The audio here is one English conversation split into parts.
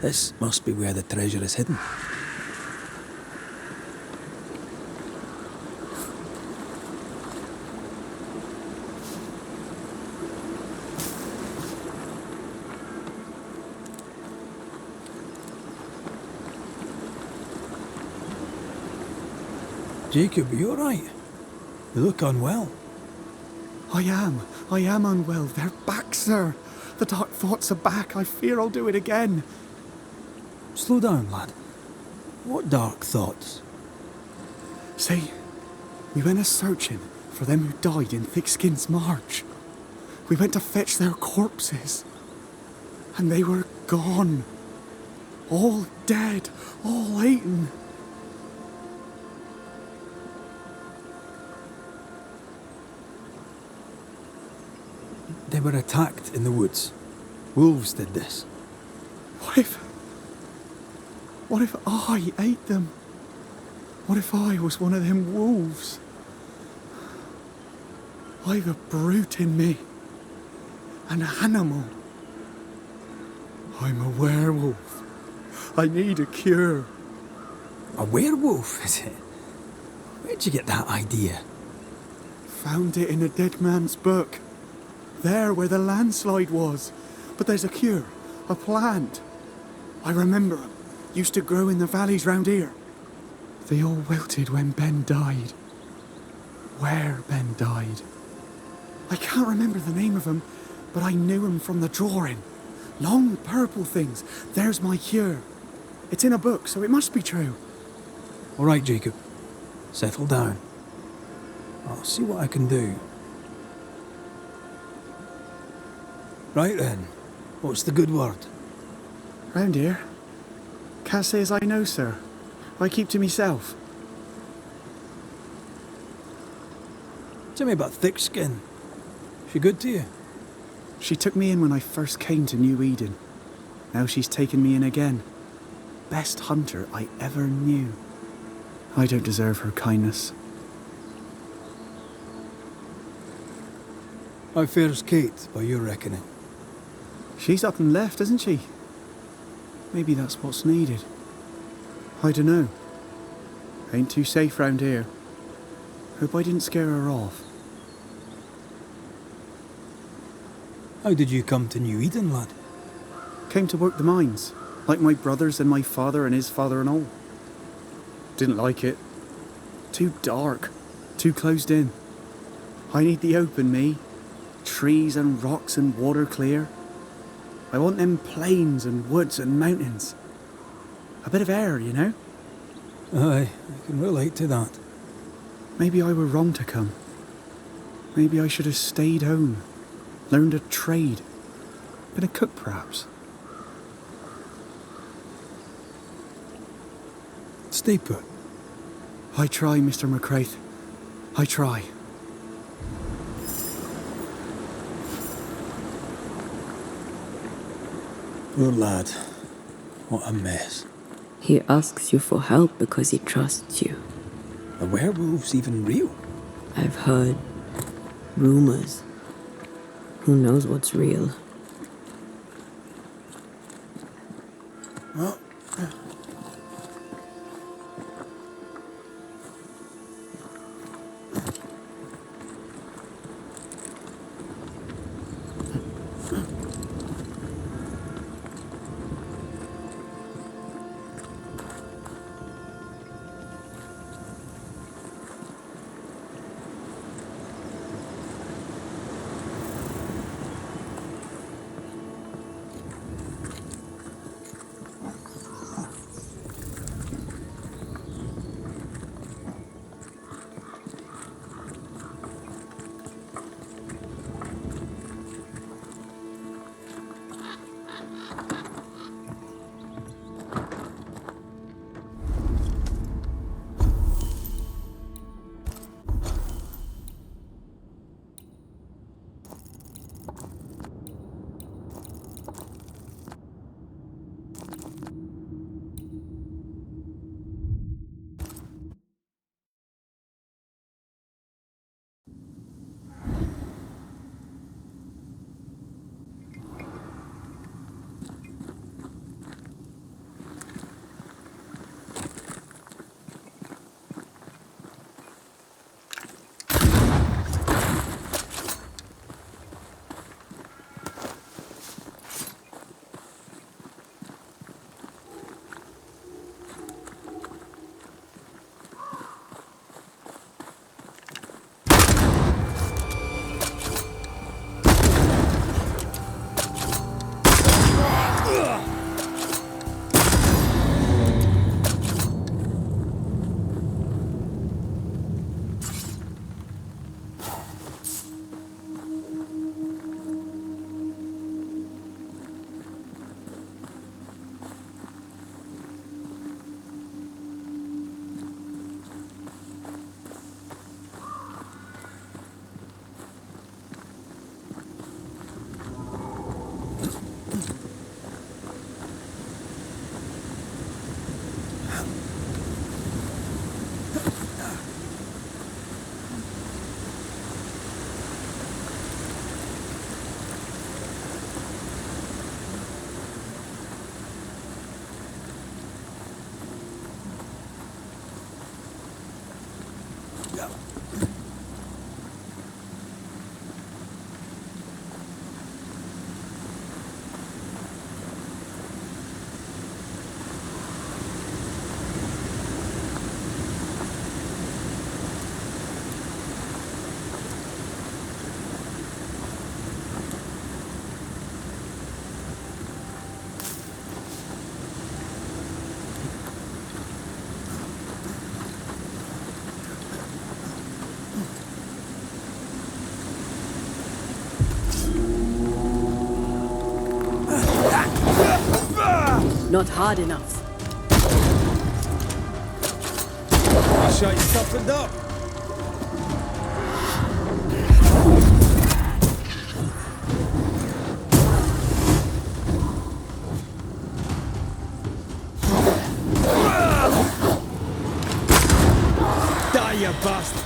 This must be where the treasure is hidden. Jacob, are you alright? You look unwell. I am unwell. They're back, sir. The dark thoughts are back. I fear I'll do it again. Slow down, lad. What dark thoughts? See, we went a-searching for them who died in Thickskin's March. We went to fetch their corpses. And they were gone. All dead, all eaten. They were attacked in the woods. Wolves did this. What if I ate them? What if I was one of them wolves? I've a brute in me. An animal. I'm a werewolf. I need a cure. A werewolf, is it? Where'd you get that idea? Found it in a dead man's book. There where the landslide was. But there's a cure, a plant. I remember 'em. Used to grow in the valleys round here. They all wilted when Ben died. Where Ben died. I can't remember the name of 'em, but I knew 'em from the drawing. Long purple things. There's my cure. It's in a book, so it must be true. All right, Jacob. Settle down. I'll see what I can do. Right then. What's the good word? Round here. Can't say as I know, sir. I keep to myself. Tell me about Thickskin. She good to you? She took me in when I first came to New Eden. Now she's taken me in again. Best hunter I ever knew. I don't deserve her kindness. How fair's Kate, by your reckoning? She's up and left, isn't she? Maybe that's what's needed. I dunno. Ain't too safe round here. Hope I didn't scare her off. How did you come to New Eden, lad? Came to work the mines, like my brothers and my father and his father and all. Didn't like it. Too dark, too closed in. I need the open, me. Trees and rocks and water clear. I want them plains and woods and mountains. A bit of air, you know? Aye, I can relate to that. Maybe I were wrong to come. Maybe I should have stayed home. Learned a trade. Been a cook, perhaps. Stay put. I try, Mr. McCraith. I try. Poor lad. What a mess. He asks you for help because he trusts you. Are werewolves even real? I've heard rumors. Who knows what's real? Well, Not hard enough. Shut yourself up. Die, you bastard!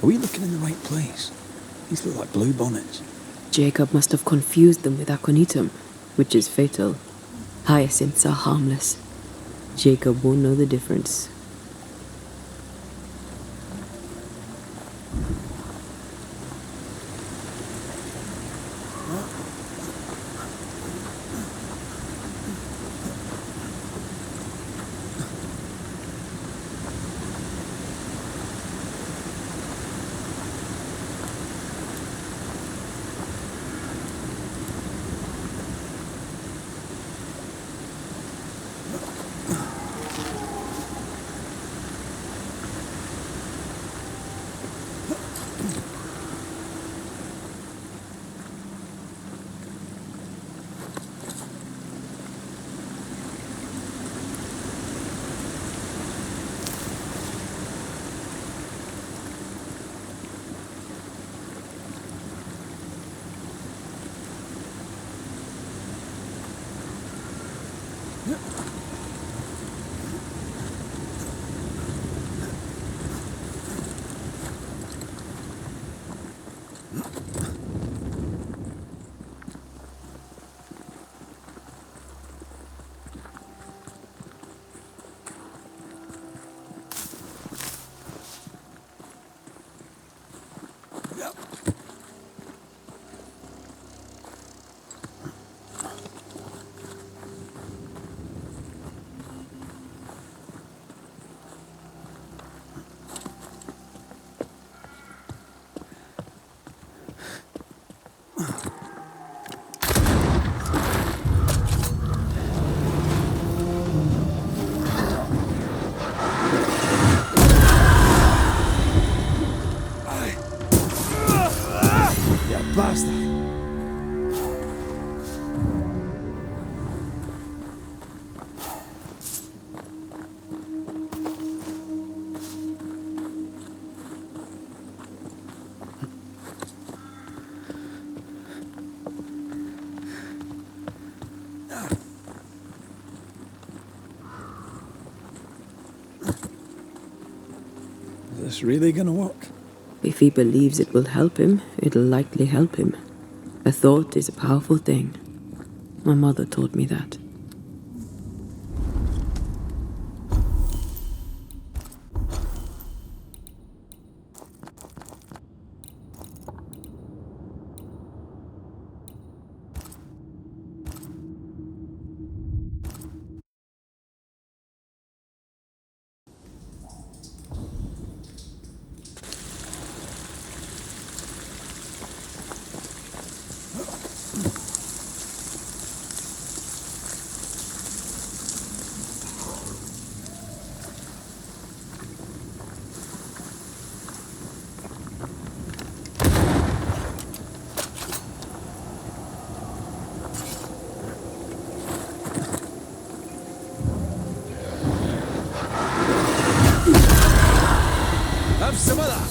Are we looking in the right place? These look like blue bonnets. Jacob must have confused them with aconitum, which is fatal. Hyacinths are harmless. Jacob won't know the difference. Bastard! Is this really gonna work? If he believes it will help him, it'll likely help him. A thought is a powerful thing. My mother taught me that. Have some of that.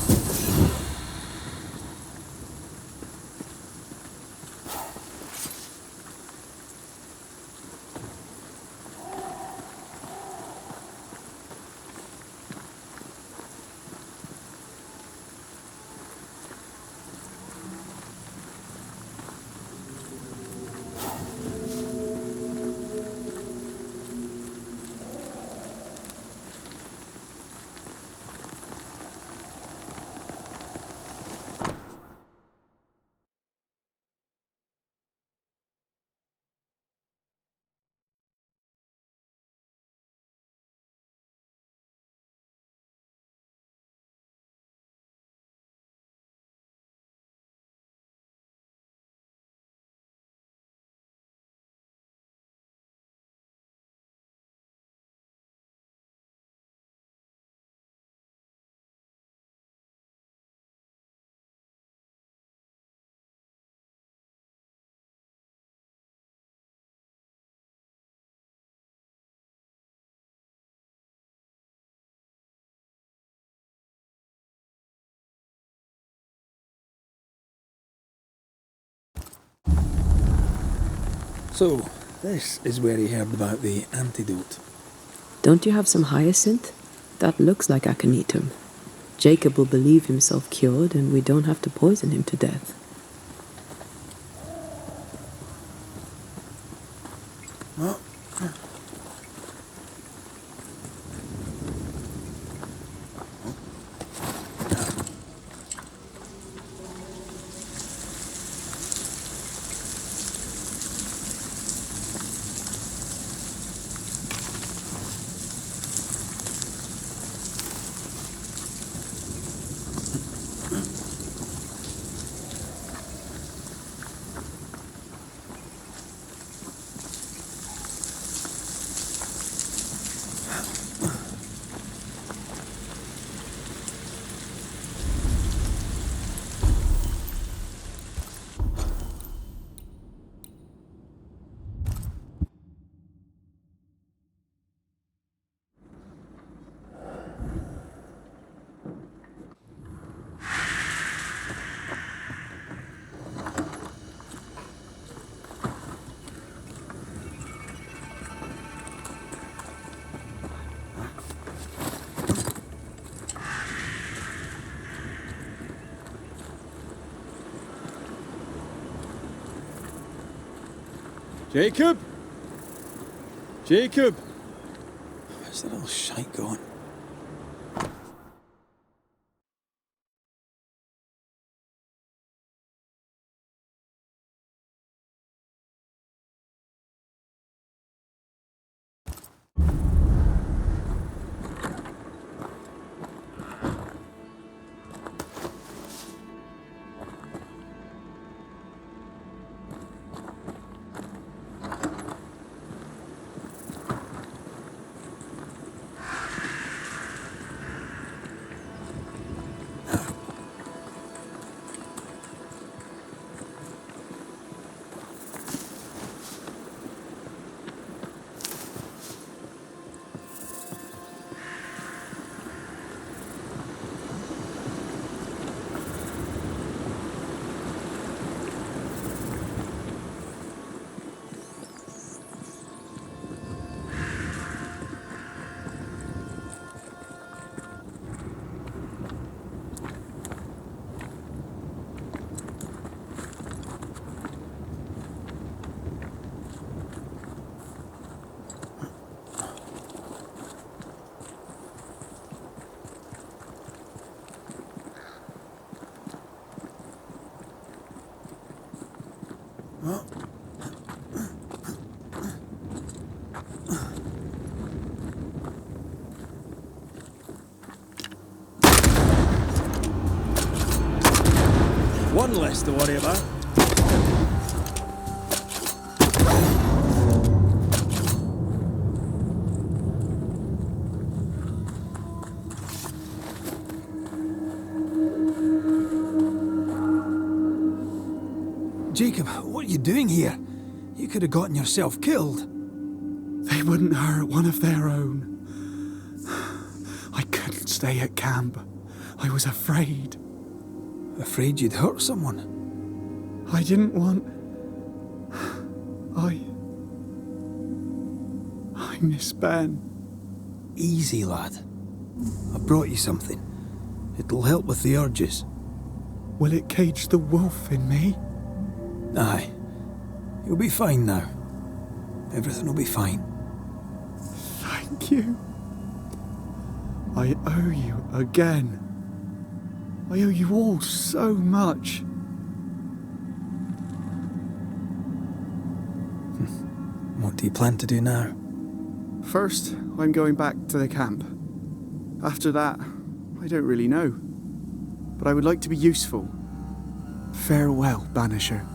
So, this is where he heard about the antidote. Don't you have some hyacinth? That looks like aconitum. Jacob will believe himself cured, and we don't have to poison him to death. Jacob? Jacob? Where's that little shite going? One less to worry about. Jacob, what are you doing here? You could have gotten yourself killed. They wouldn't hurt one of their own. I couldn't stay at camp. I was afraid. Afraid you'd hurt someone? I didn't want... I miss Ben. Easy, lad. I brought you something. It'll help with the urges. Will it cage the wolf in me? Aye. You'll be fine now. Everything will be fine. Thank you. I owe you again. I owe you all so much. What do you plan to do now? First, I'm going back to the camp. After that, I don't really know. But I would like to be useful. Farewell, Banisher.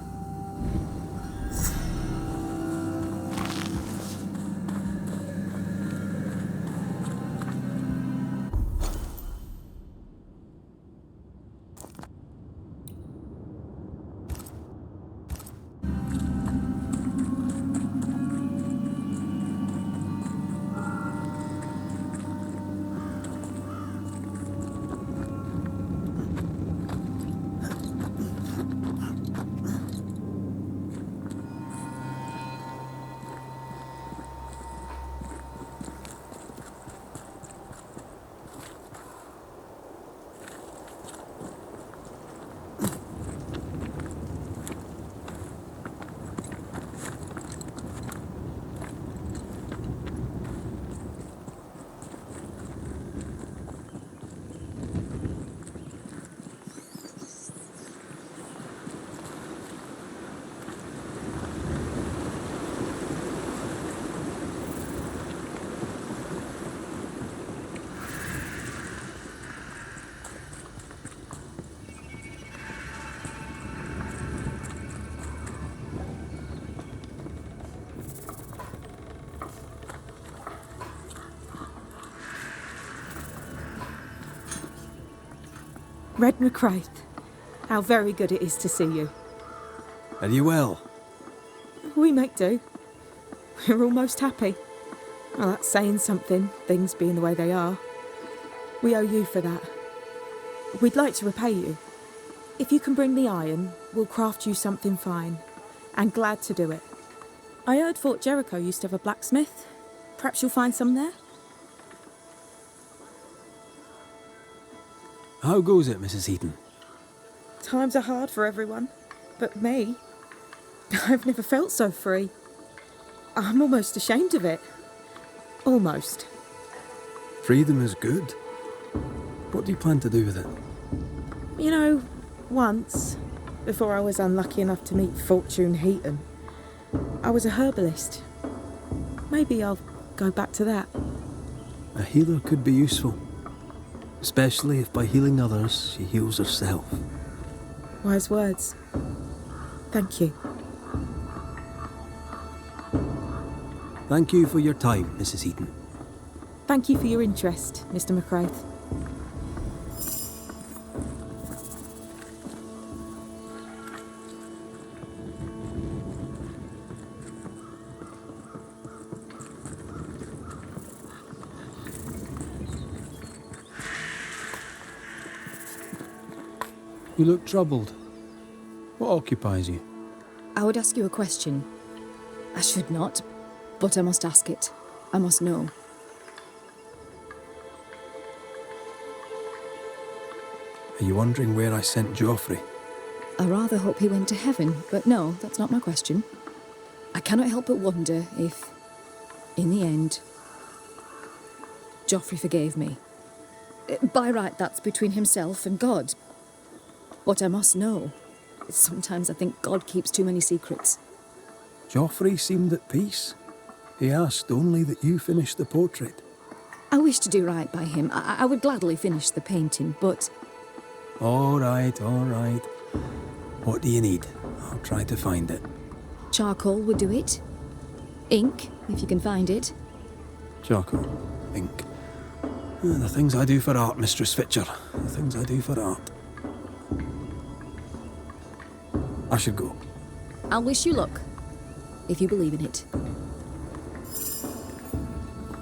Red McCraith, how very good it is to see you. Are you well? We make do. We're almost happy. Well, that's saying something, things being the way they are. We owe you for that. We'd like to repay you. If you can bring the iron, we'll craft you something fine. And glad to do it. I heard Fort Jericho used to have a blacksmith. Perhaps you'll find some there? How goes it, Mrs. Heaton? Times are hard for everyone. But me, I've never felt so free. I'm almost ashamed of it. Almost. Freedom is good. What do you plan to do with it? You know, once, before I was unlucky enough to meet Fortune Heaton, I was a herbalist. Maybe I'll go back to that. A healer could be useful. Especially if by healing others, she heals herself. Wise words. Thank you. Thank you for your time, Mrs. Heaton. Thank you for your interest, Mr. McCraith. You look troubled. What occupies you? I would ask you a question. I should not, but I must ask it. I must know. Are you wondering where I sent Joffrey? I rather hope he went to heaven, but no, that's not my question. I cannot help but wonder if, in the end, Joffrey forgave me. By right, that's between himself and God. What I must know is sometimes I think God keeps too many secrets. Joffrey seemed at peace. He asked only that you finish the portrait. I wish to do right by him. I would gladly finish the painting, but... All right, all right. What do you need? I'll try to find it. Charcoal would do it. Ink, if you can find it. Charcoal, ink. The things I do for art, Mistress Fitcher. The things I do for art. I should go. I'll wish you luck, if you believe in it.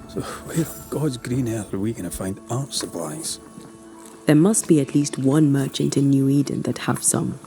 So where on God's green earth are we going to find art supplies? There must be at least one merchant in New Eden that have some.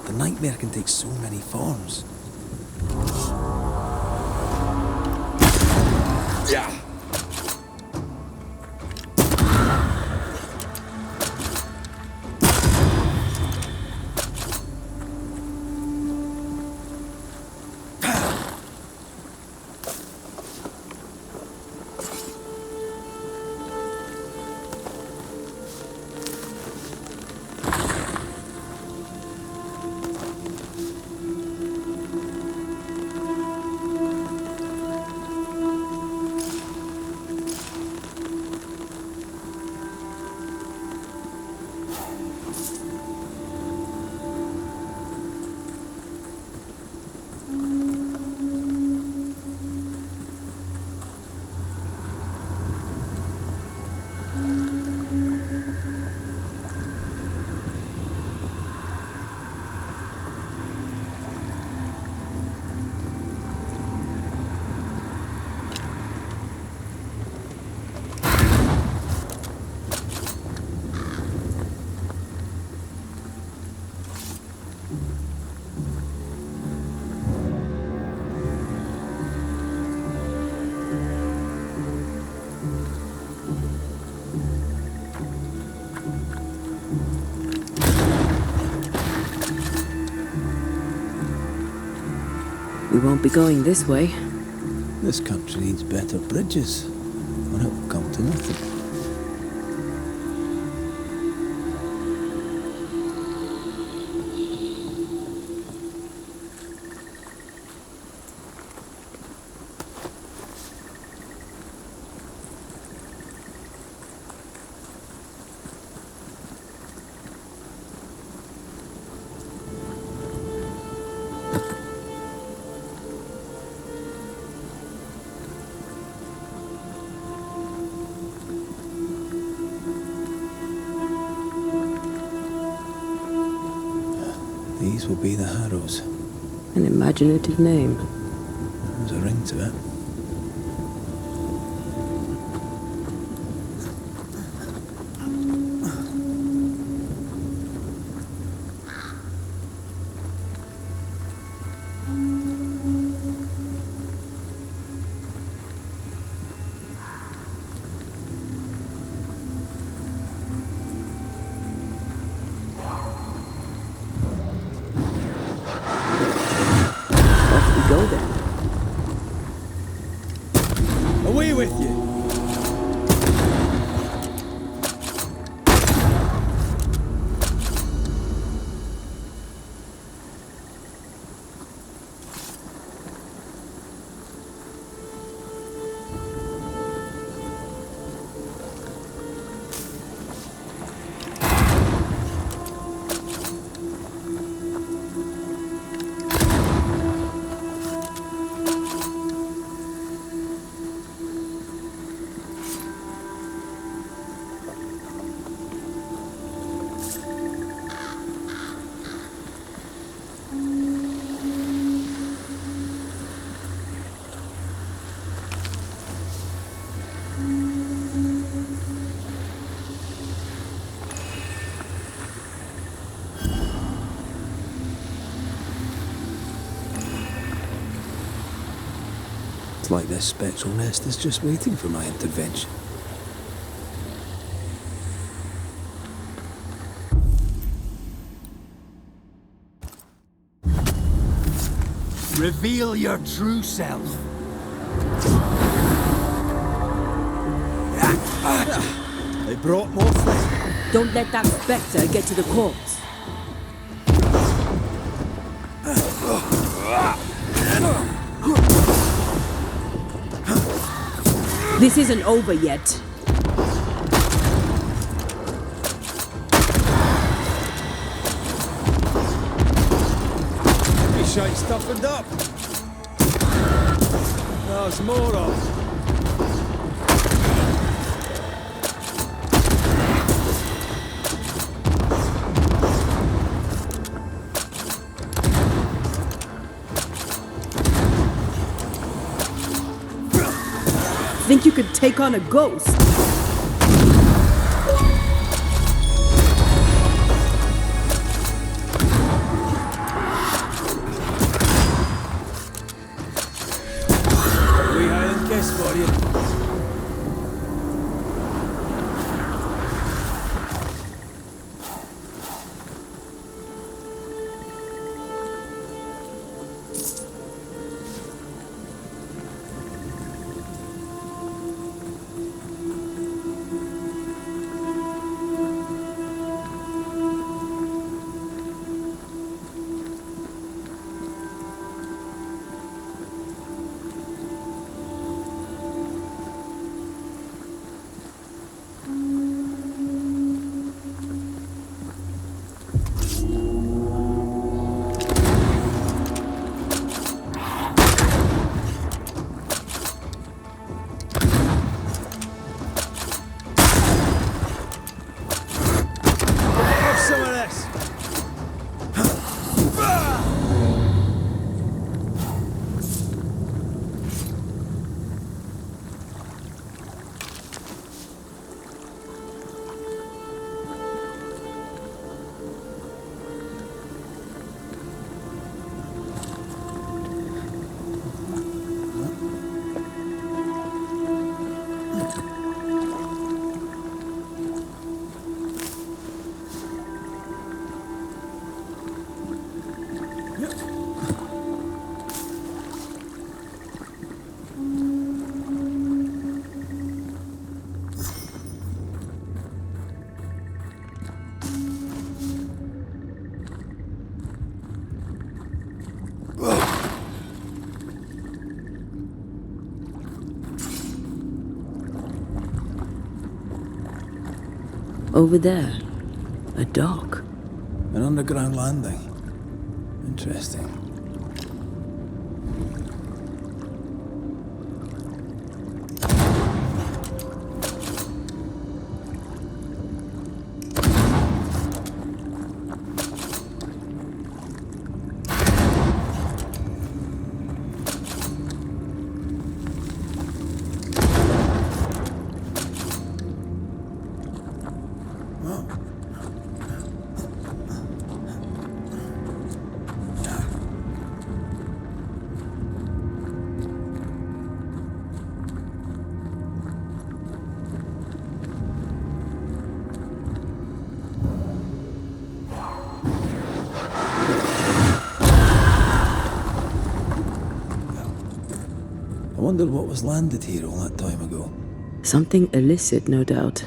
The nightmare can take so many forms. Yeah! We won't be going this way. This country needs better bridges, or it will come to nothing. These will be the Harrows. An imaginative name. There's a ring to it. Off we go then. with you. It's like this spectral nest is just waiting for my intervention. Reveal your true self. They brought more friends. Don't let that spectre get to the corpse. This isn't over yet. He shite toughened up. There's more of. Think you could take on a ghost? We Highland guest for you. Some of this. Over there, a dock. An underground landing. Interesting. wonder what was landed here all that time ago. Something illicit, no doubt.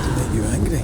To make you angry.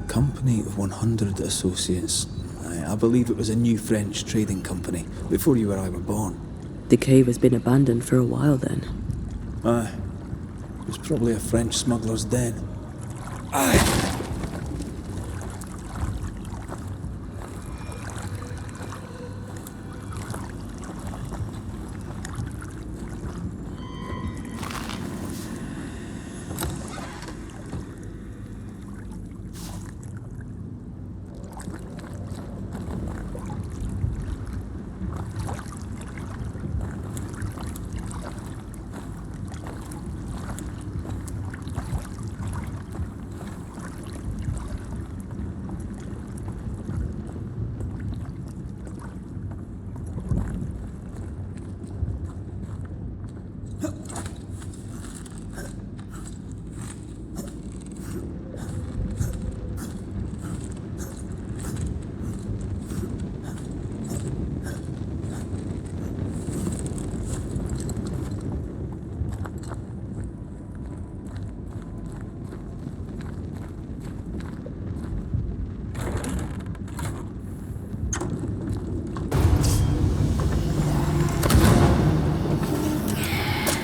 Company of 100 Associates. I believe it was a new French trading company, before you or I were born. The cave has been abandoned for a while then. Aye. It was probably a French smuggler's den. Aye.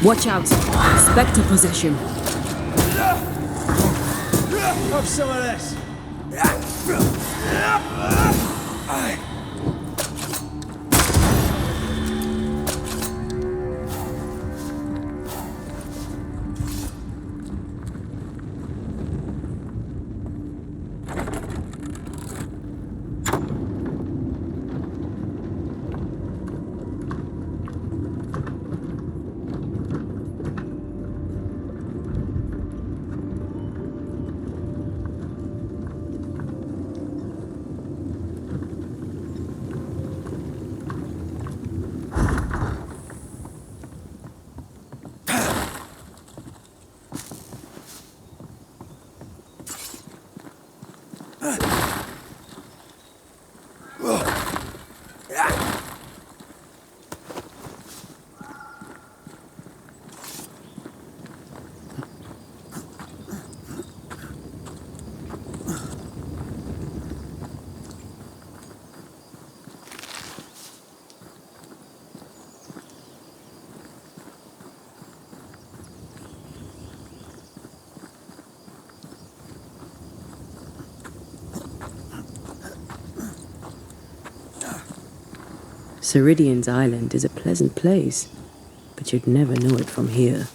Watch out! Spectre possession. Have some of this. Ceridian's island is a pleasant place, but you'd never know it from here.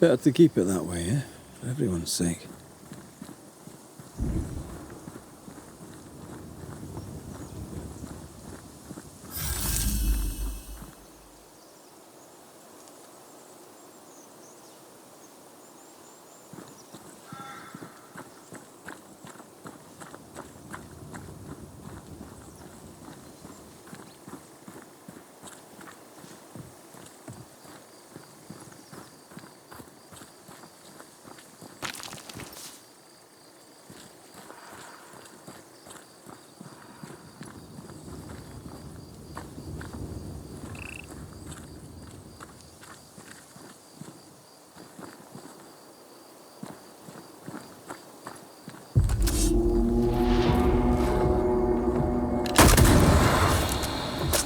Better to keep it that way, eh? For everyone's sake.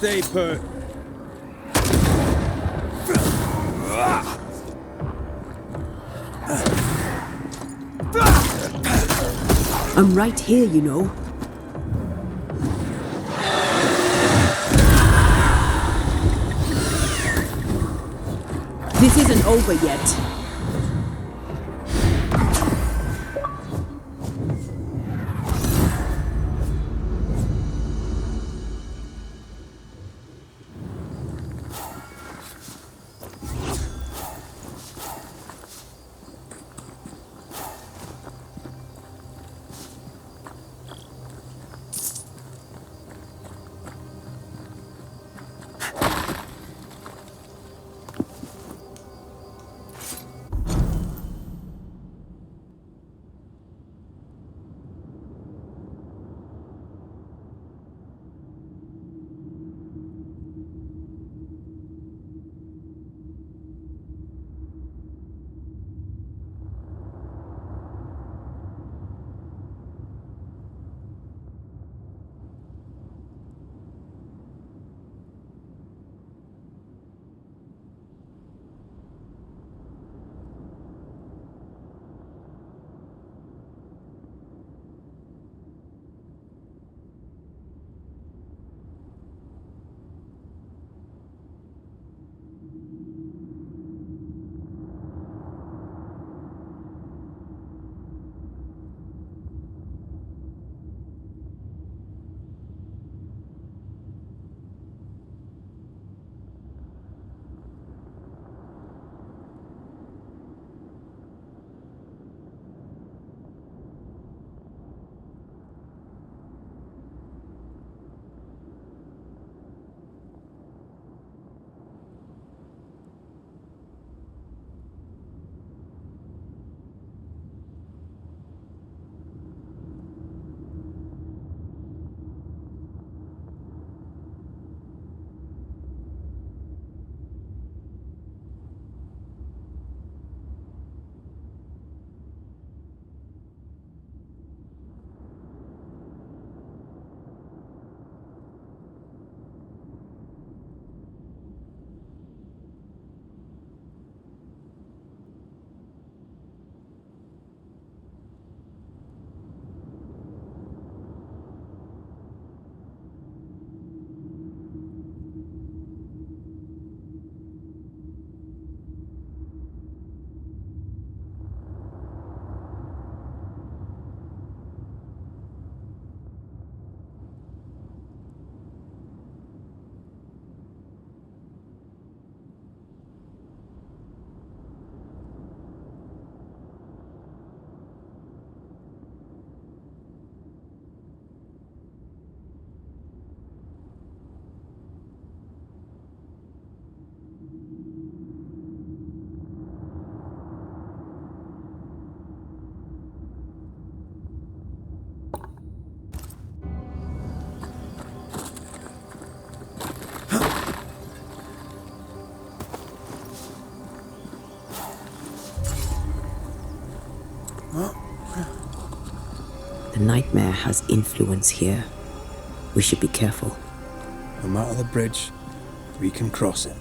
stay put. I'm right here, you know. This isn't over yet. The nightmare has influence here. We should be careful. No matter the bridge, we can cross it.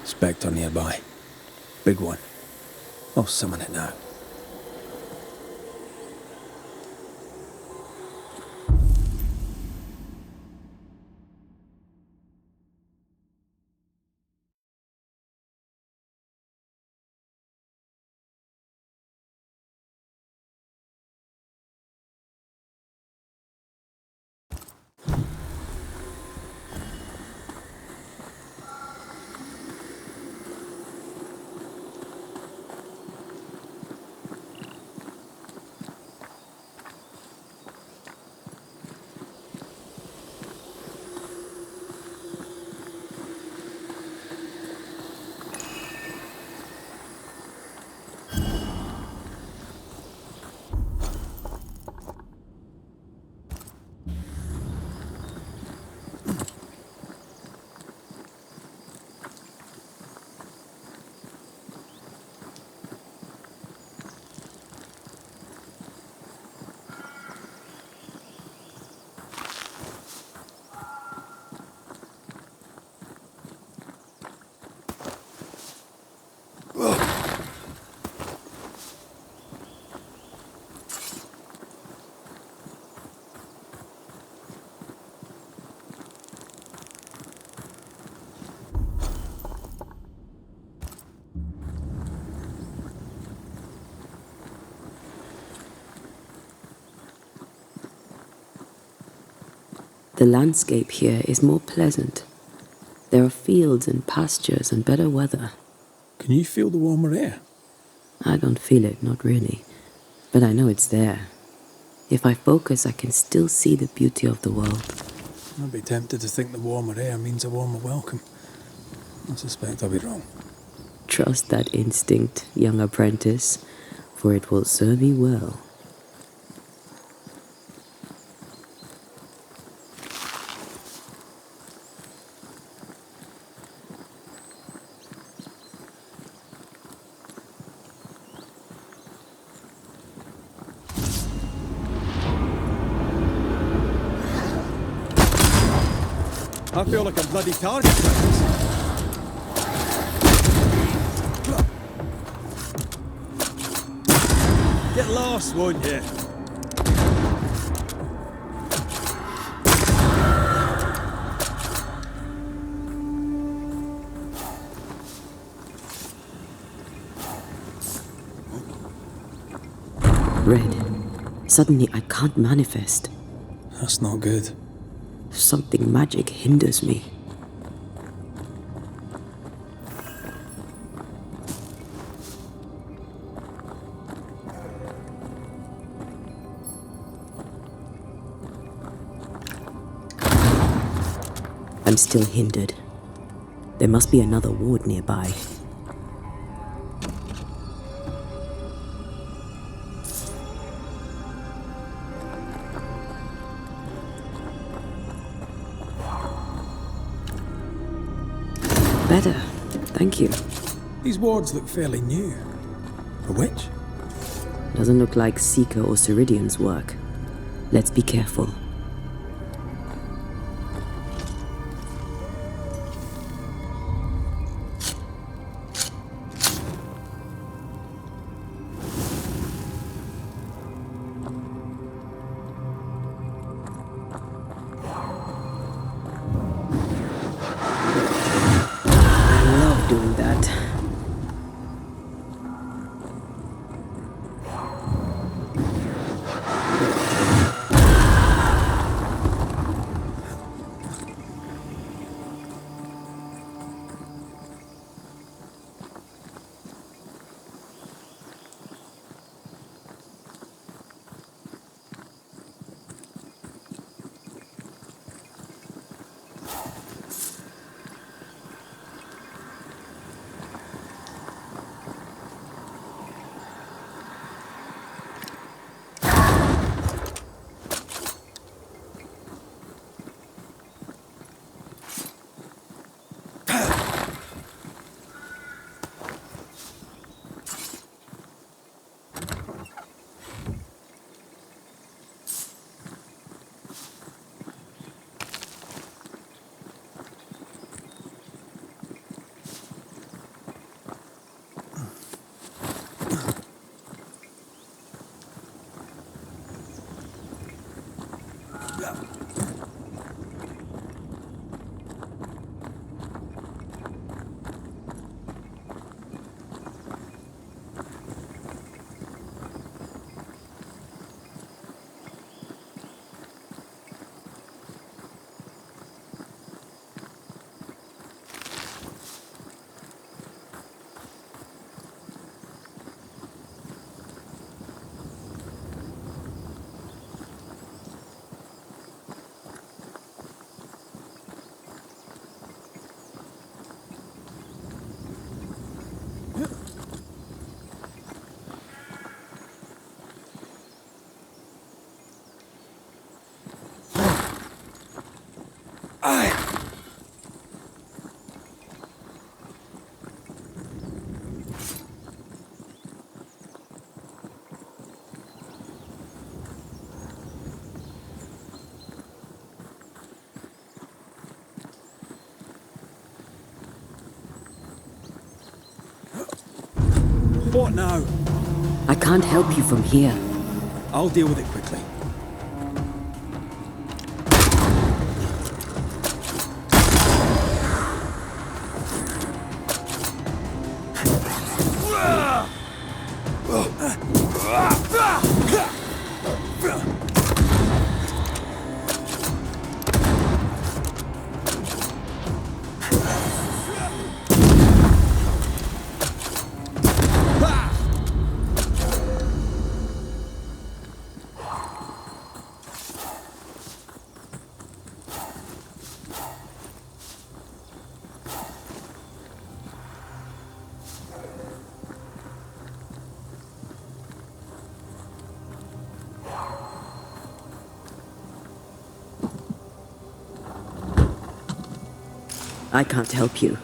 Spectre nearby. Big one. I'll summon it now. The landscape here is more pleasant. There are fields and pastures and better weather. Can you feel the warmer air? I don't feel it, not really. But I know it's there. If I focus, I can still see the beauty of the world. I'd be tempted to think the warmer air means a warmer welcome. I suspect I'll be wrong. Trust that instinct, young apprentice, for it will serve you well. I feel like a bloody target practice. Get lost, won't you? Red. Suddenly I can't manifest. That's not good. Something magic hinders me. I'm still hindered. There must be another ward nearby. Better, thank you. These wards look fairly new. A witch? Doesn't look like Seeker or Ceridian's work. Let's be careful. Doing that. What now? I can't help you from here. I'll deal with it quickly. I can't help you.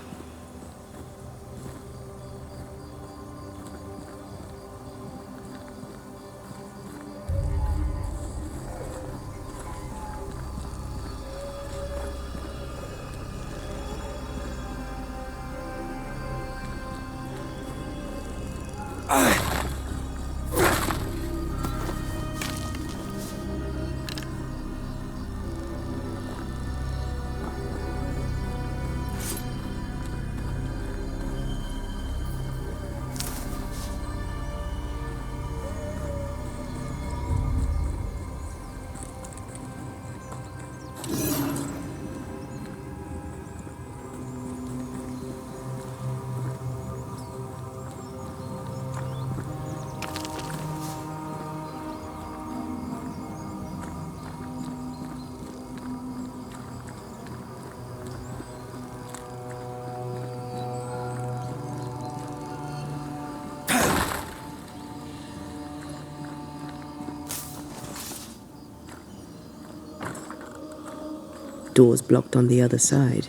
Doors blocked on the other side.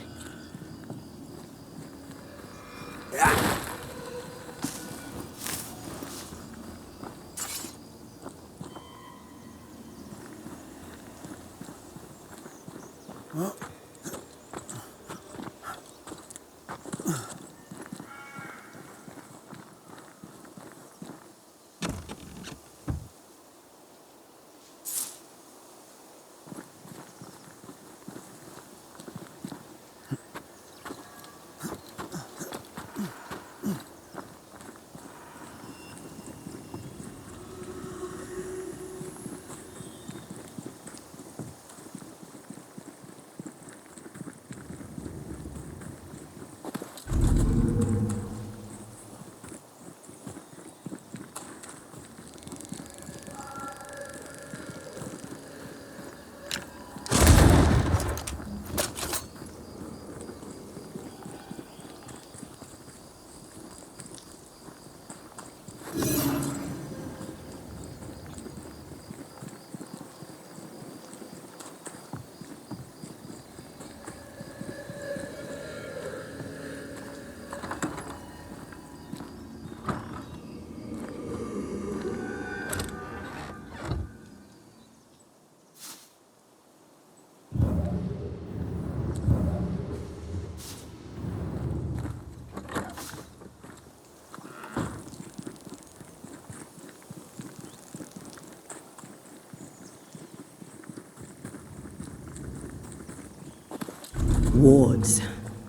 Wards.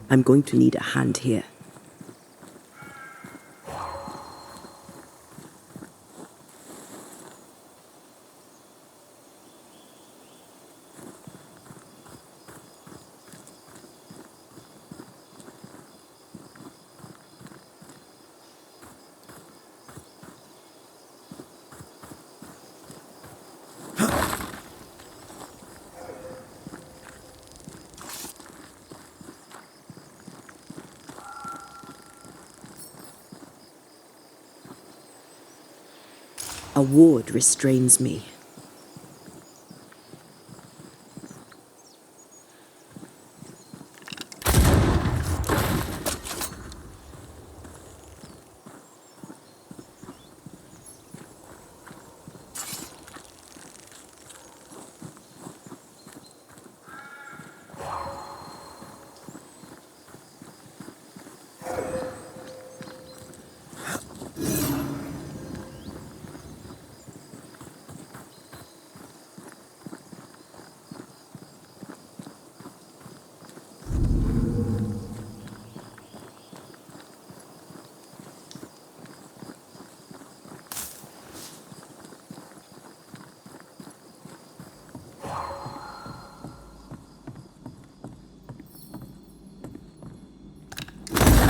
I'm going to need a hand here. A ward restrains me.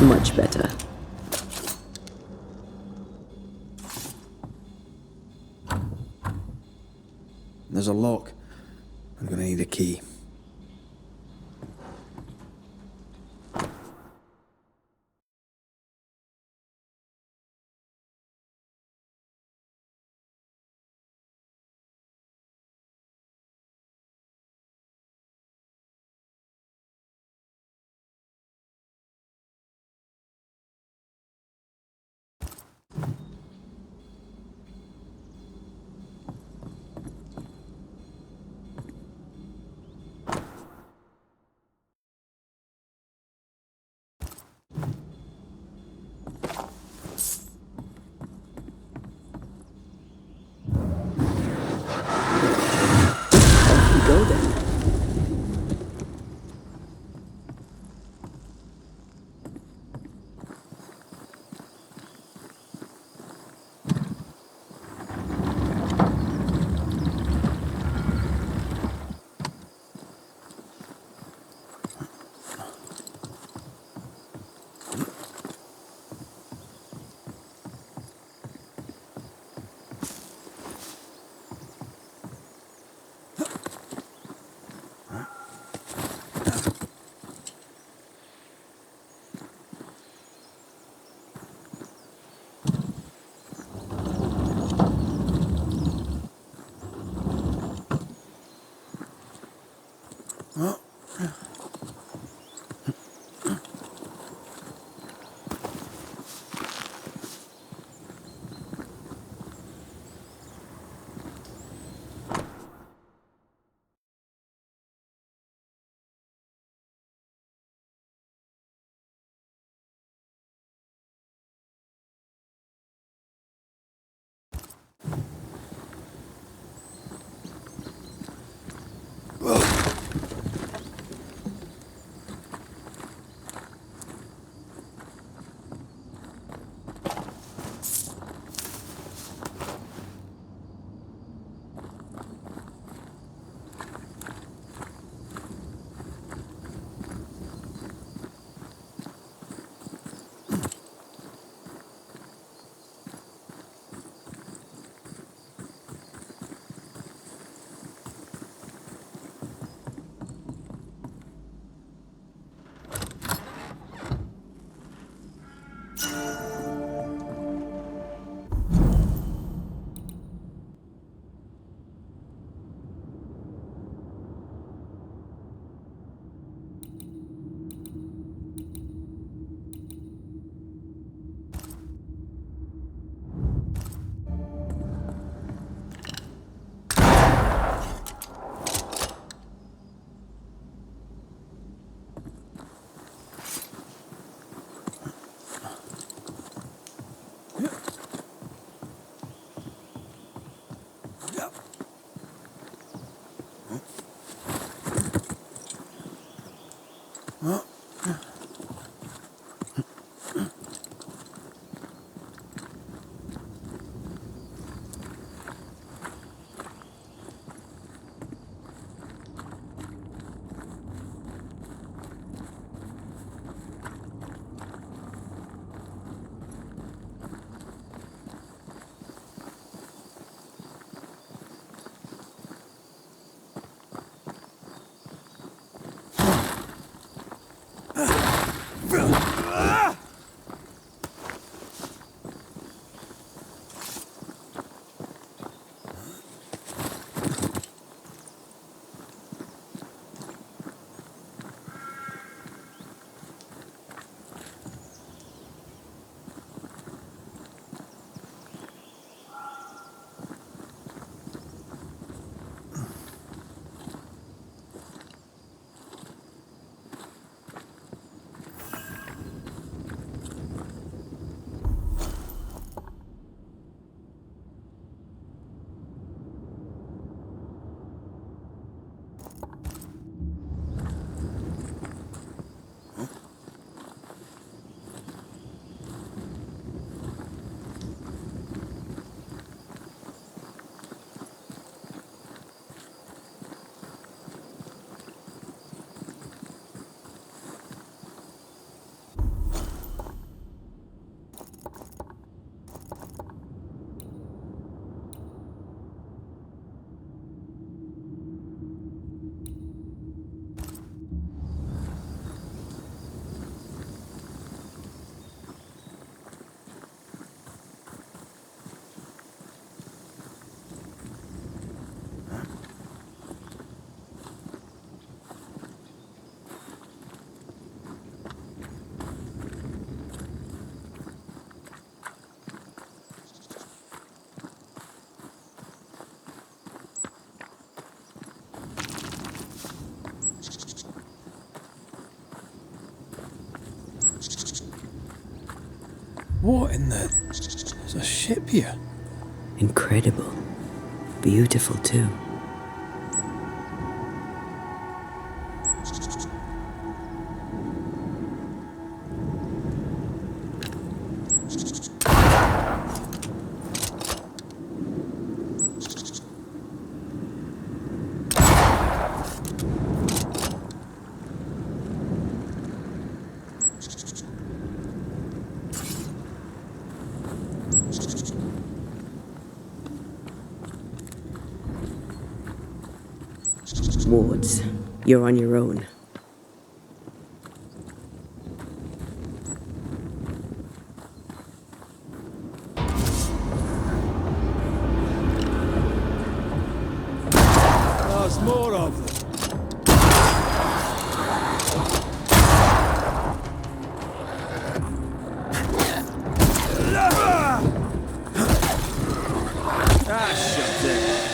Much better. There's a lock. I'm gonna need a key. What in the... There's a ship here. Incredible. Beautiful, too. Wards, you're on your own. There's more of them. Ah, shut it.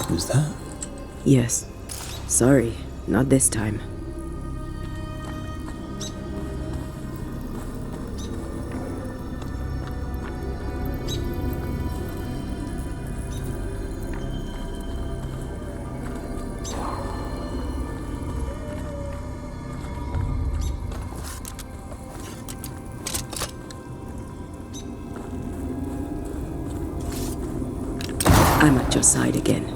Who's that? Yes. Sorry, not this time. I'm at your side again.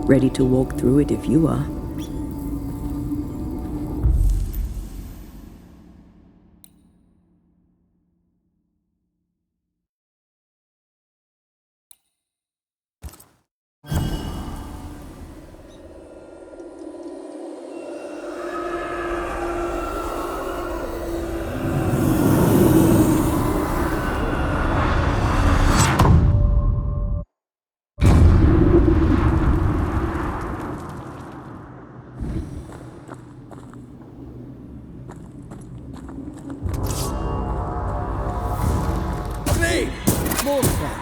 Ready to walk through it if you are. More fun.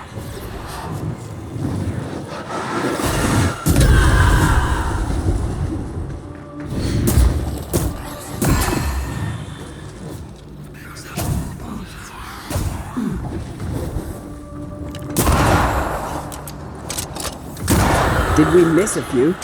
Did we miss a few?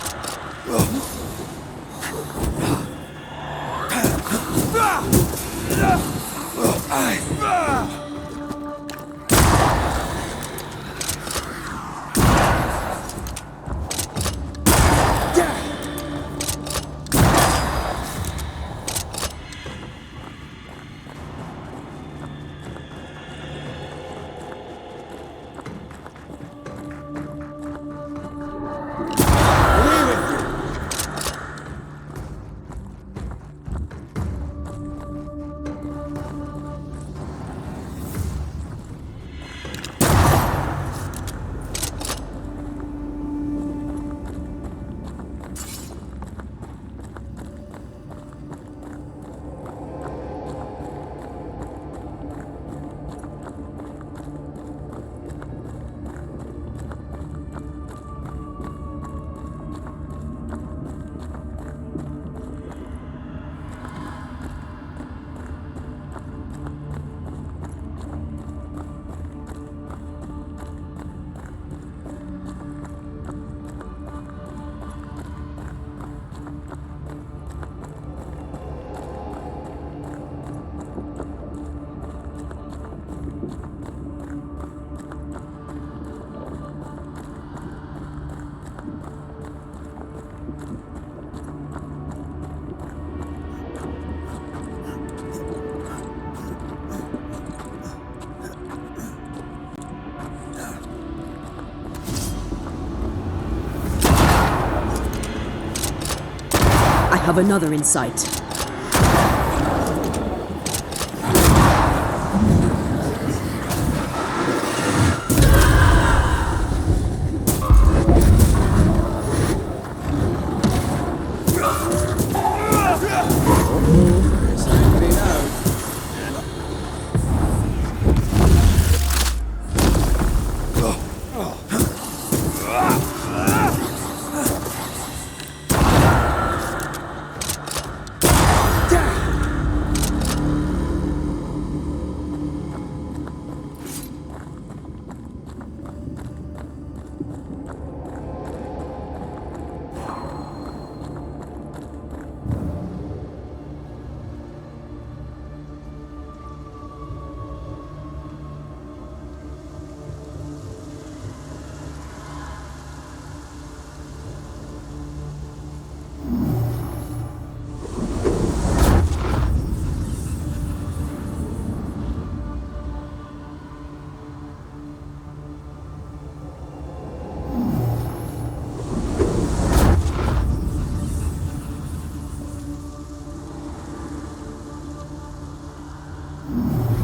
I have another in sight.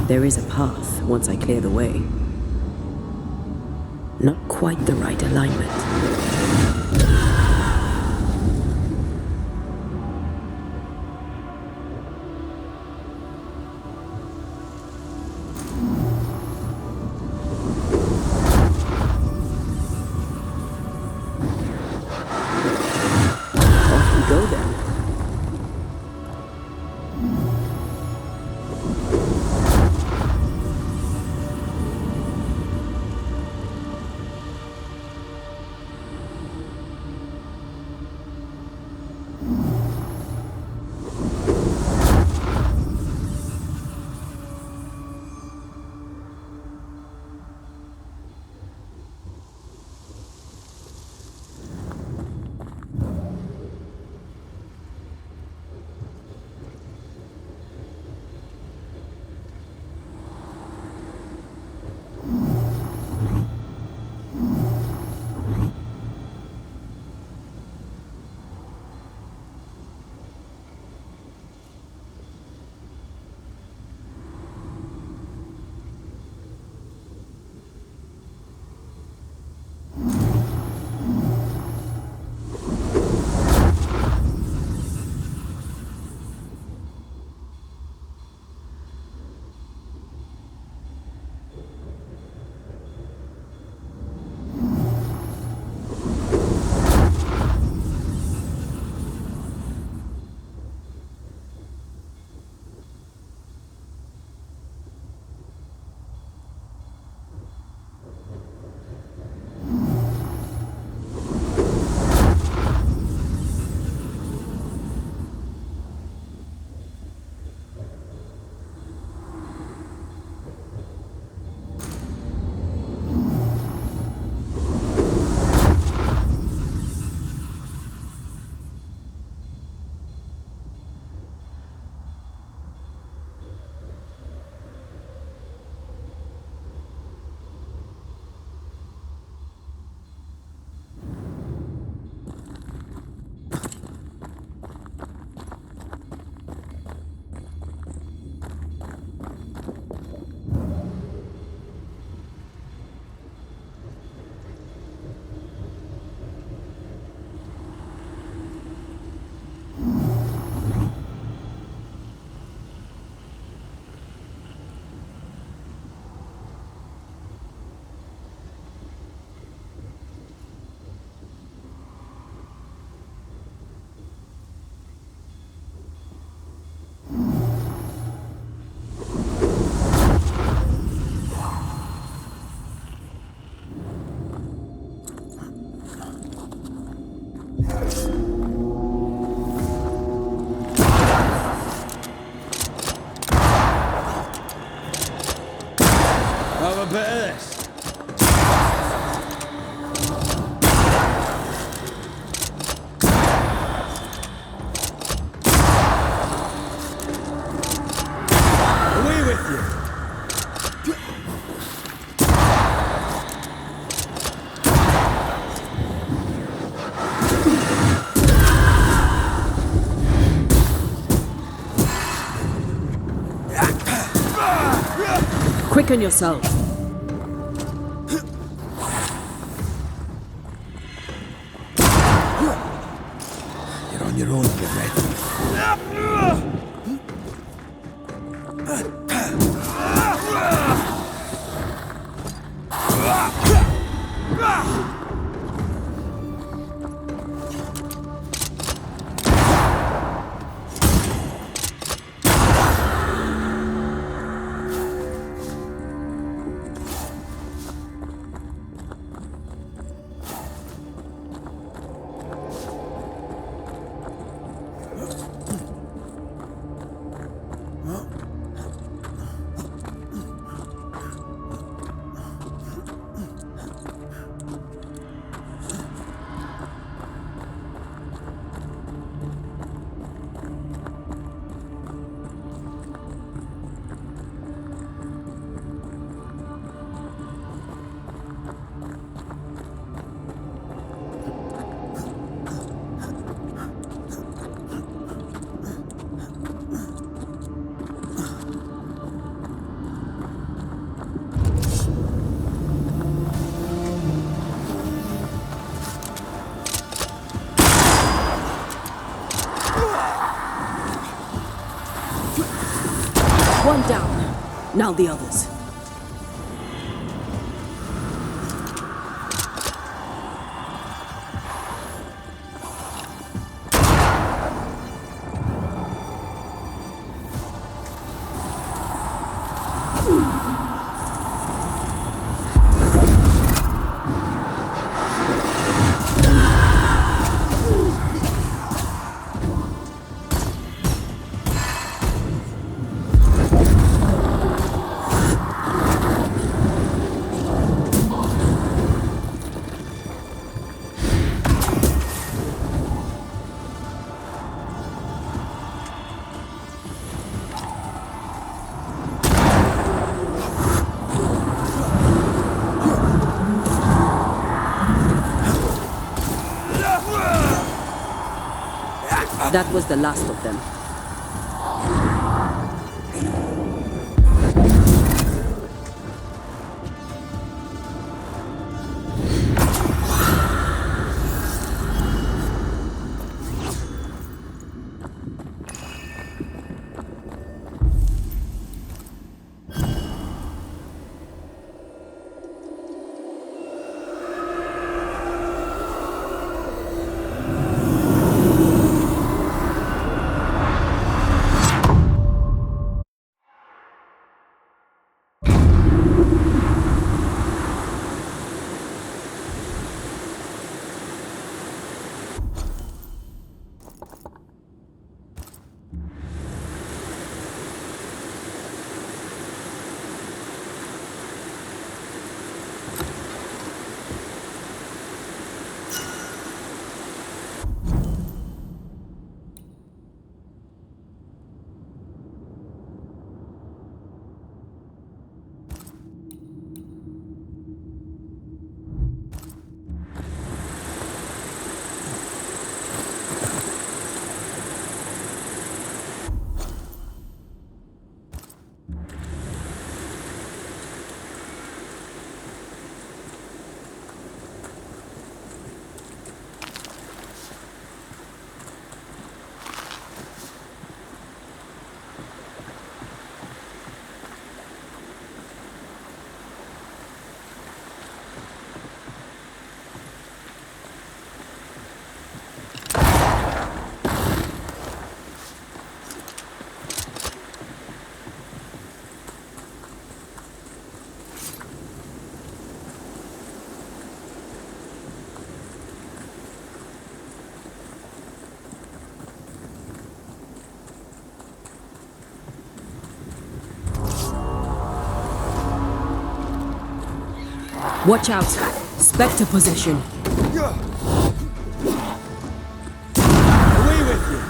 There is a path once I clear the way. Not quite the right alignment. Off we go then. bit of this. Away with you. Quicken yourself. You're on your own, you red. One down. Now the others. That was the last of them. Watch out! Spectre possession. Away with you!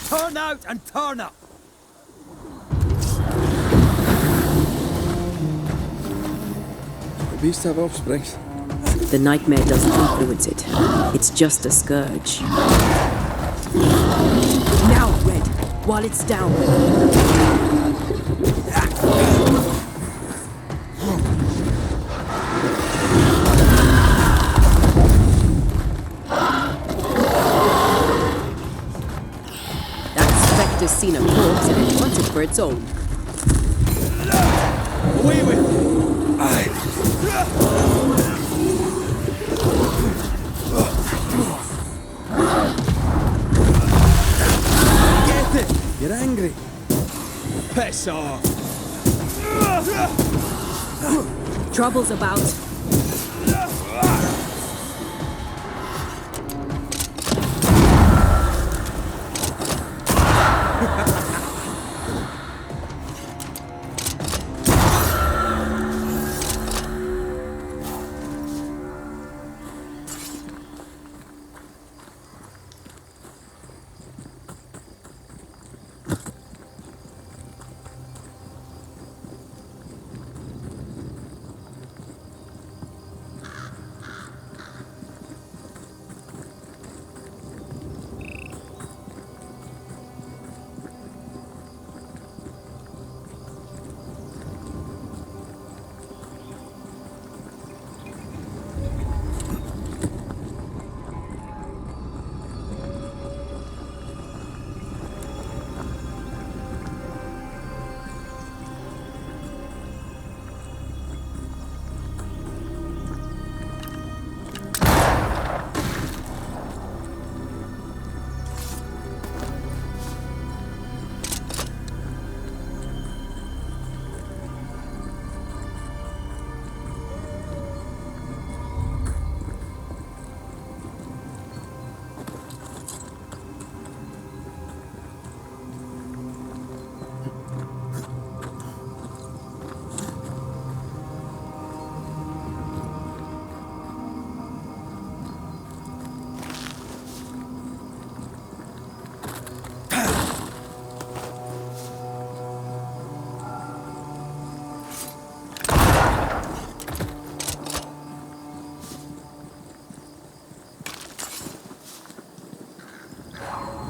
Turn out and turn up! The beast have offspring. The nightmare doesn't influence it. It's just a scourge. Now, Red, while it's down. That spectre's seen a corpse and it wants it for its own. Away with you! Get it! You're angry. Piss off! Trouble's about.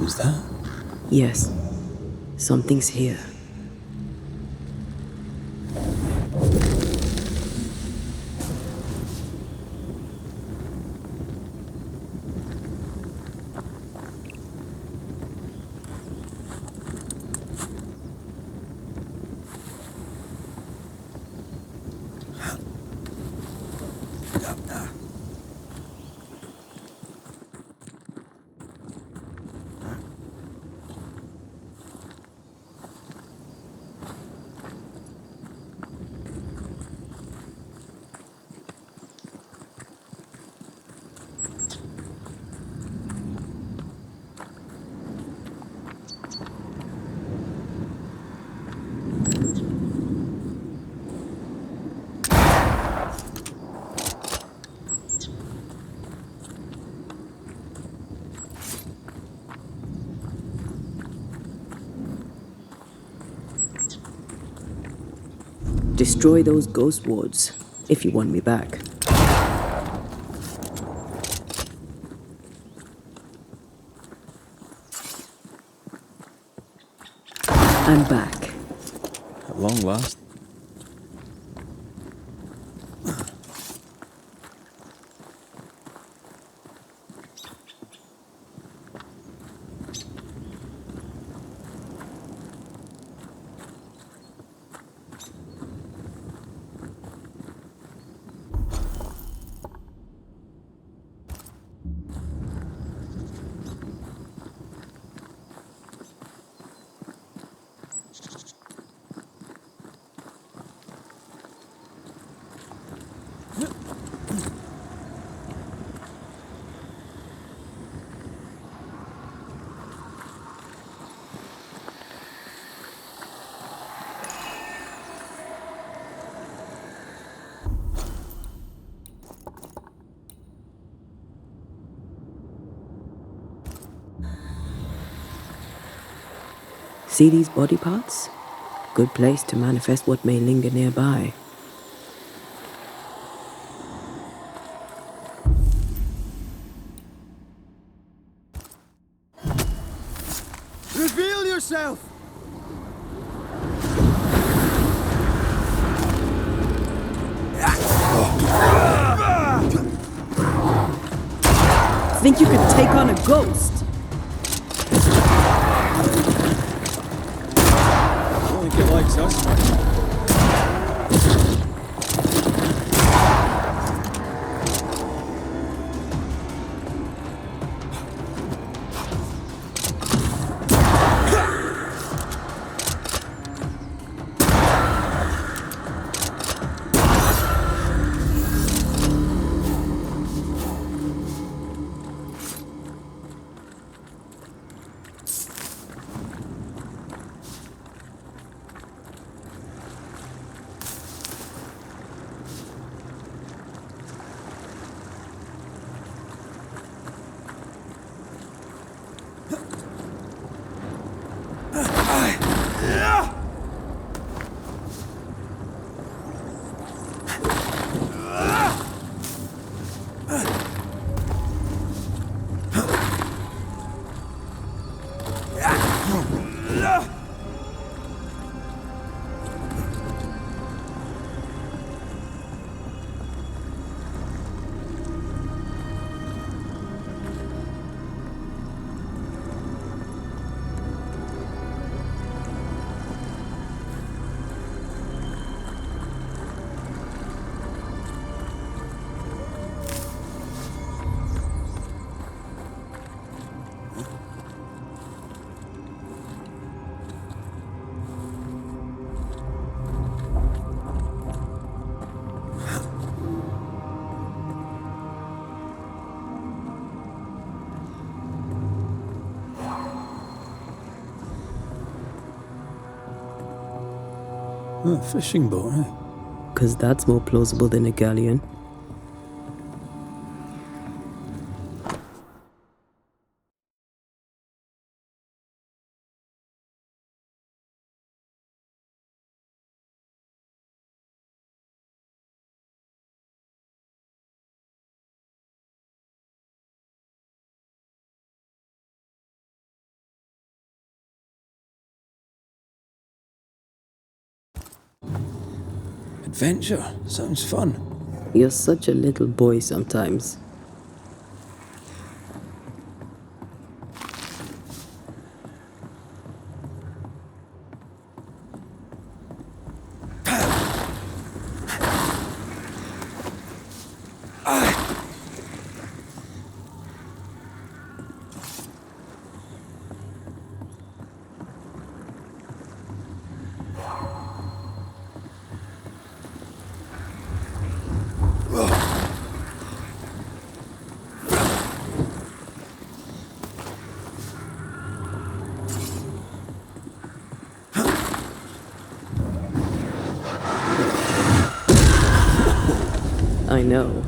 Was that? Yes. Something's here. Destroy those ghost wards if you want me back. I'm back. At long last. See these body parts? Good place to manifest what may linger nearby. Reveal yourself! Think you could take on a ghost? I don't think it likes us. A fishing boat, eh? 'Cause that's more plausible than a galleon. Adventure. Sounds fun. You're such a little boy sometimes. I know.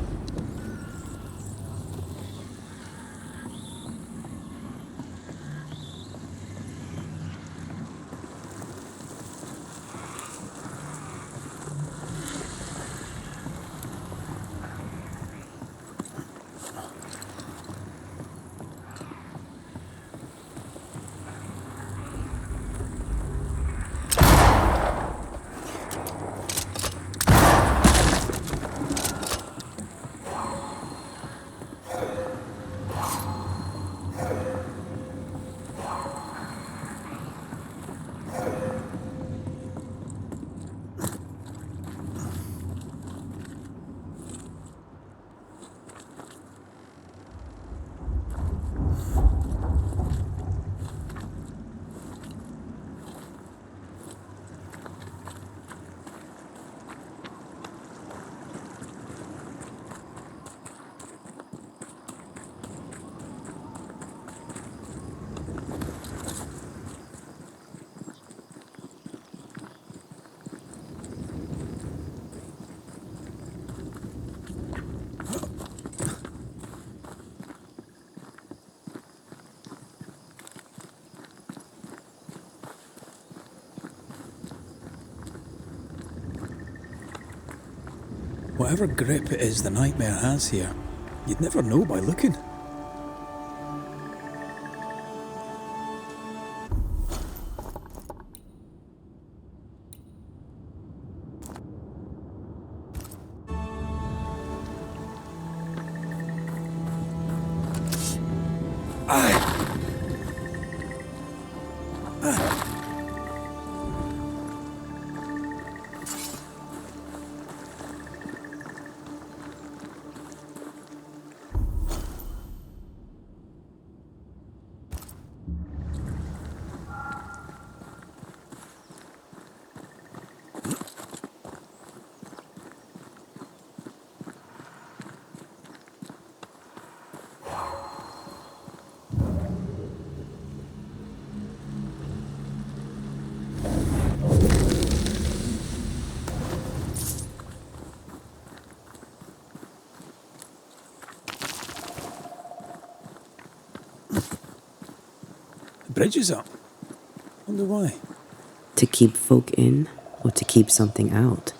Whatever grip it is the nightmare has here, you'd never know by looking. The bridge is up. Wonder why. To keep folk in, or to keep something out?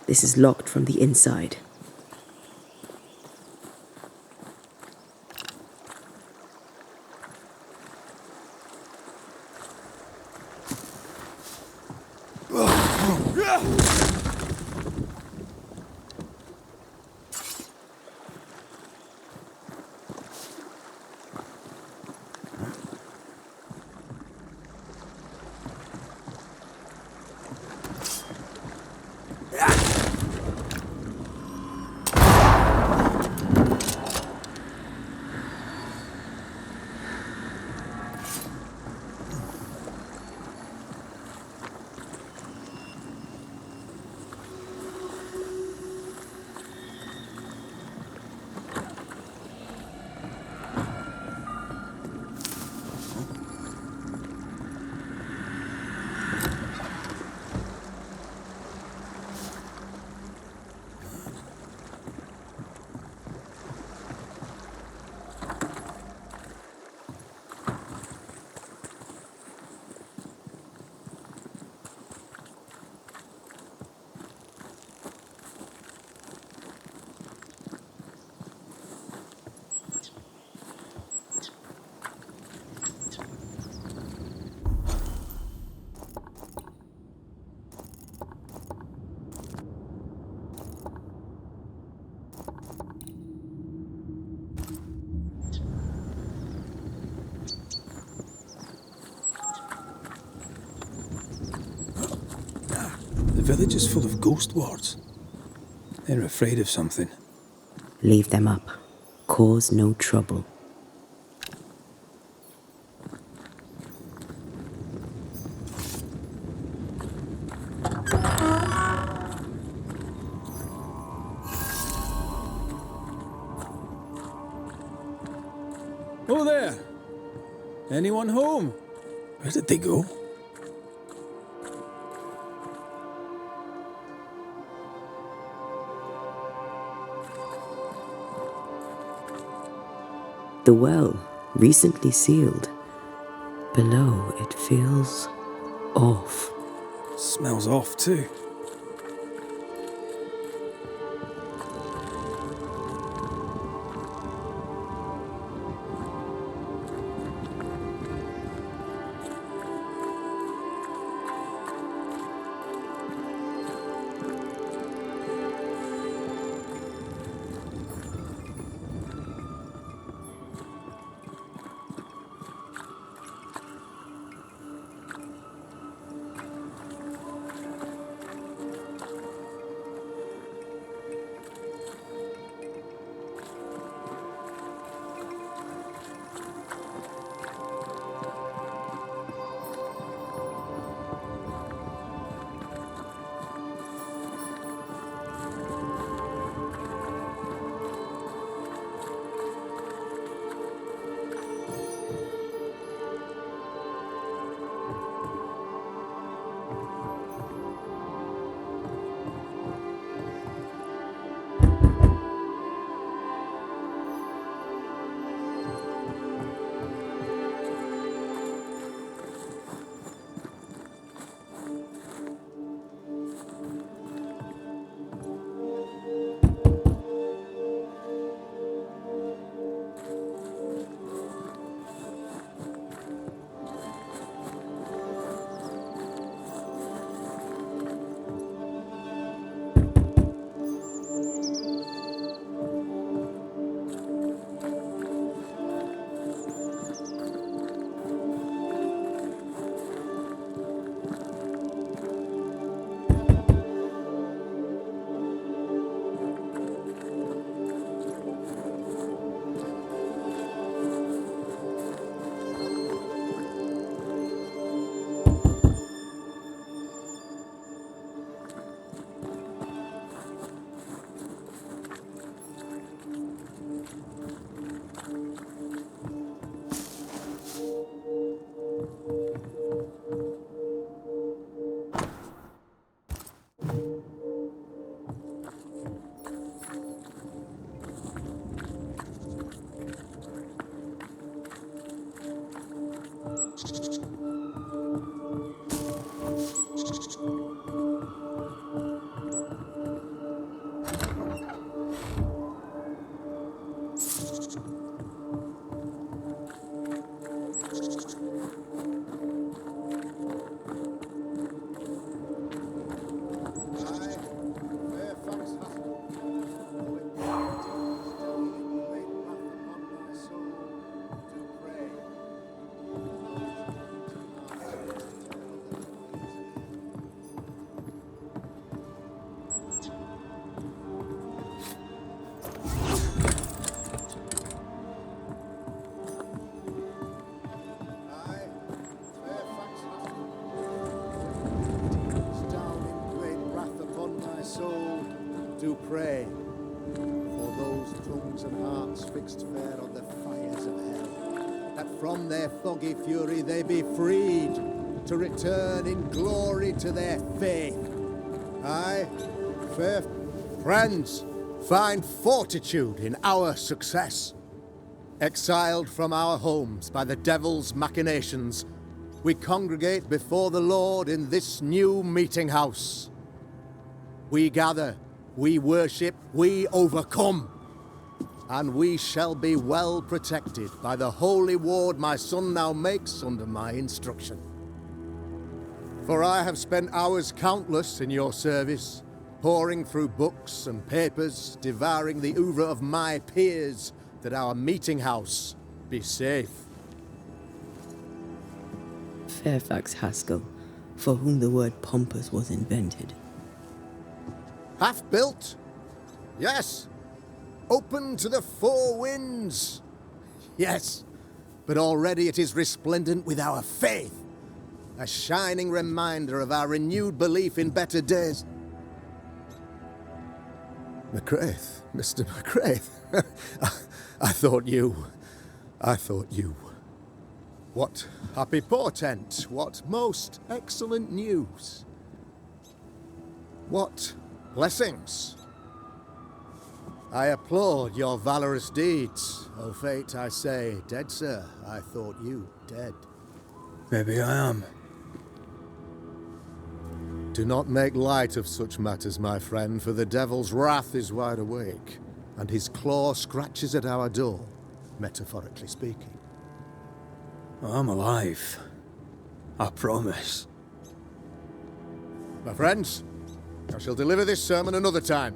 This is locked from the inside. The village is full of ghost wards. They're afraid of something. Leave them up. Cause no trouble. Oh there! Anyone home? Where did they go? The well, recently sealed. Below, it feels off. Smells off too. pray for those tongues and hearts fixed fair on the fires of hell, that from their foggy fury they be freed to return in glory to their faith. Aye, fair friends, find fortitude in our success. Exiled from our homes by the devil's machinations, we congregate before the Lord in this new meeting house. We gather, we worship, we overcome, and we shall be well protected by the holy ward my son now makes under my instruction. For I have spent hours countless in your service, poring through books and papers, devouring the oeuvre of my peers, that our meeting house be safe. Fairfax Haskell, for whom the word pompous was invented. Half-built? Yes. Open to the four winds? Yes. But already it is resplendent with our faith, a shining reminder of our renewed belief in better days. McCraith, Mr. McCraith. I thought you. What happy portent, what most excellent news. What blessings. I applaud your valorous deeds. O fate, I say, dead sir, I thought you dead. Maybe I am. Do not make light of such matters, my friend, for the devil's wrath is wide awake, and his claw scratches at our door, metaphorically speaking. I'm alive. I promise. My friends, I shall deliver this sermon another time.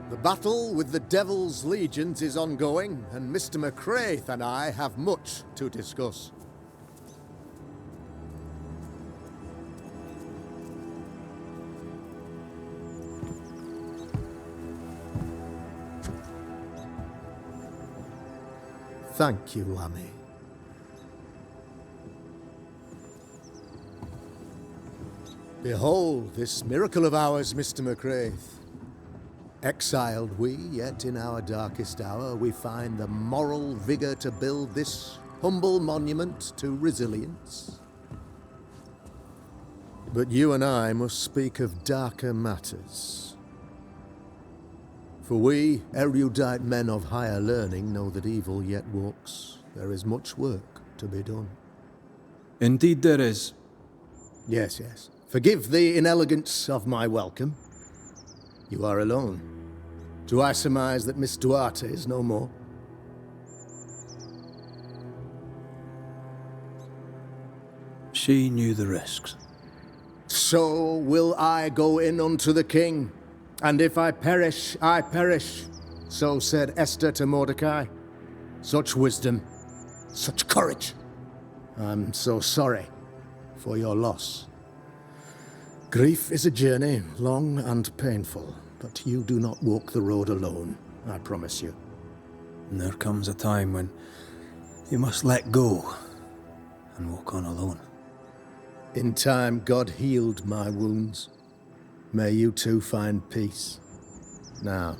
The battle with the devil's legions is ongoing, and Mr. McCraith and I have much to discuss. Thank you, Lammy. Behold this miracle of ours, Mr. McCraith. Exiled we, yet in our darkest hour we find the moral vigour to build this humble monument to resilience. But you and I must speak of darker matters. For we, erudite men of higher learning, know that evil yet walks. There is much work to be done. Indeed there is. Yes, yes. Forgive the inelegance of my welcome. You are alone. Do I surmise that Miss Duarte is no more? She knew the risks. So will I go in unto the king. And if I perish, I perish. So said Esther to Mordecai. Such wisdom, such courage. I'm so sorry for your loss. Grief is a journey, long and painful, but you do not walk the road alone, I promise you. And there comes a time when you must let go and walk on alone. In time, God healed my wounds. May you too find peace. Now,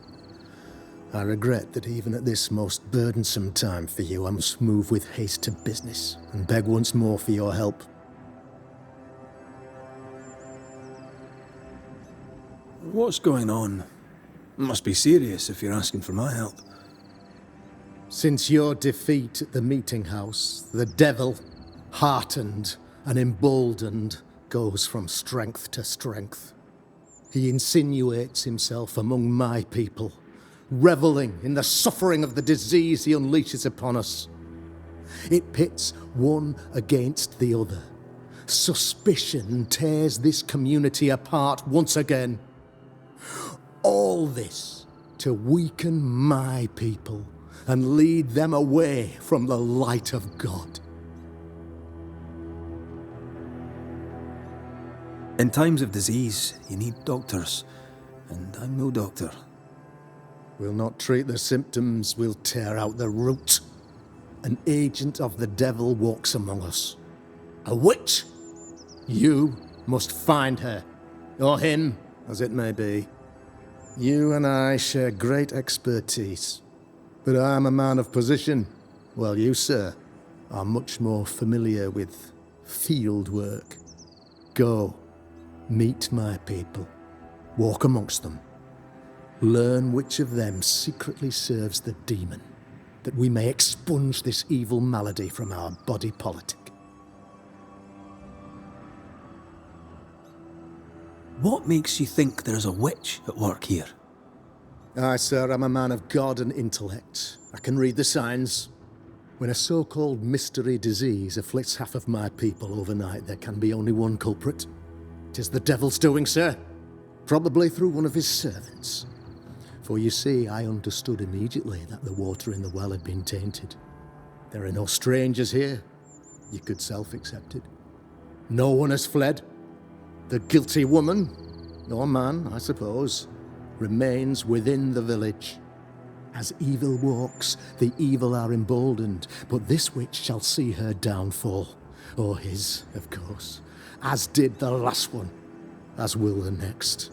I regret that even at this most burdensome time for you, I must move with haste to business and beg once more for your help. What's going on? It must be serious if you're asking for my help. Since your defeat at the meeting house, the devil, heartened and emboldened, goes from strength to strength. He insinuates himself among my people, reveling in the suffering of the disease he unleashes upon us. It pits one against the other. Suspicion tears this community apart once again. All this to weaken my people and lead them away from the light of God. In times of disease, you need doctors, and I'm no doctor. We'll not treat the symptoms, we'll tear out the root. An agent of the devil walks among us. A witch! You must find her, or him, as it may be. You and I share great expertise, but I am a man of position, while you, sir, are much more familiar with field work. Go, meet my people, walk amongst them, learn which of them secretly serves the demon, that we may expunge this evil malady from our body politic. What makes you think there's a witch at work here? I, sir, am a man of God and intellect. I can read the signs. When a so-called mystery disease afflicts half of my people overnight, there can be only one culprit. 'Tis the devil's doing, sir. Probably through one of his servants. For you see, I understood immediately that the water in the well had been tainted. There are no strangers here. You could self-accept it. No one has fled. The guilty woman, or man, I suppose, remains within the village. As evil walks, the evil are emboldened, but this witch shall see her downfall, or his, of course, as did the last one, as will the next.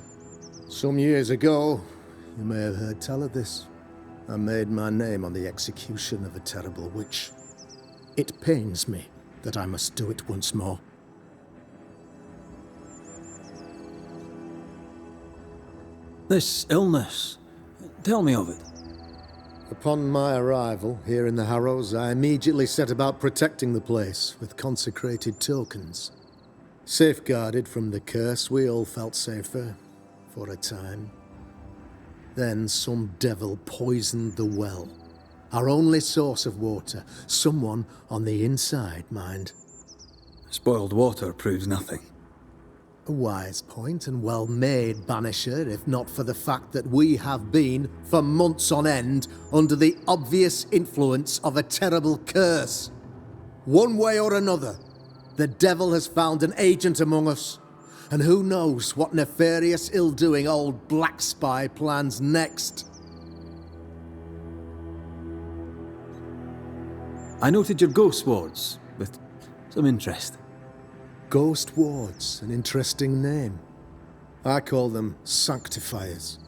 Some years ago, you may have heard tell of this, I made my name on the execution of a terrible witch. It pains me that I must do it once more. This illness, tell me of it. Upon my arrival here in the Harrows, I immediately set about protecting the place with consecrated tokens. Safeguarded from the curse, we all felt safer, for a time. Then some devil poisoned the well, our only source of water. Someone on the inside, mind. Spoiled water proves nothing. A wise point and well made, Banisher, if not for the fact that we have been, for months on end, under the obvious influence of a terrible curse. One way or another, the devil has found an agent among us, and who knows what nefarious ill-doing old Black Spy plans next. I noted your ghost wards with some interest. Ghost wards, an interesting name. I call them sanctifiers,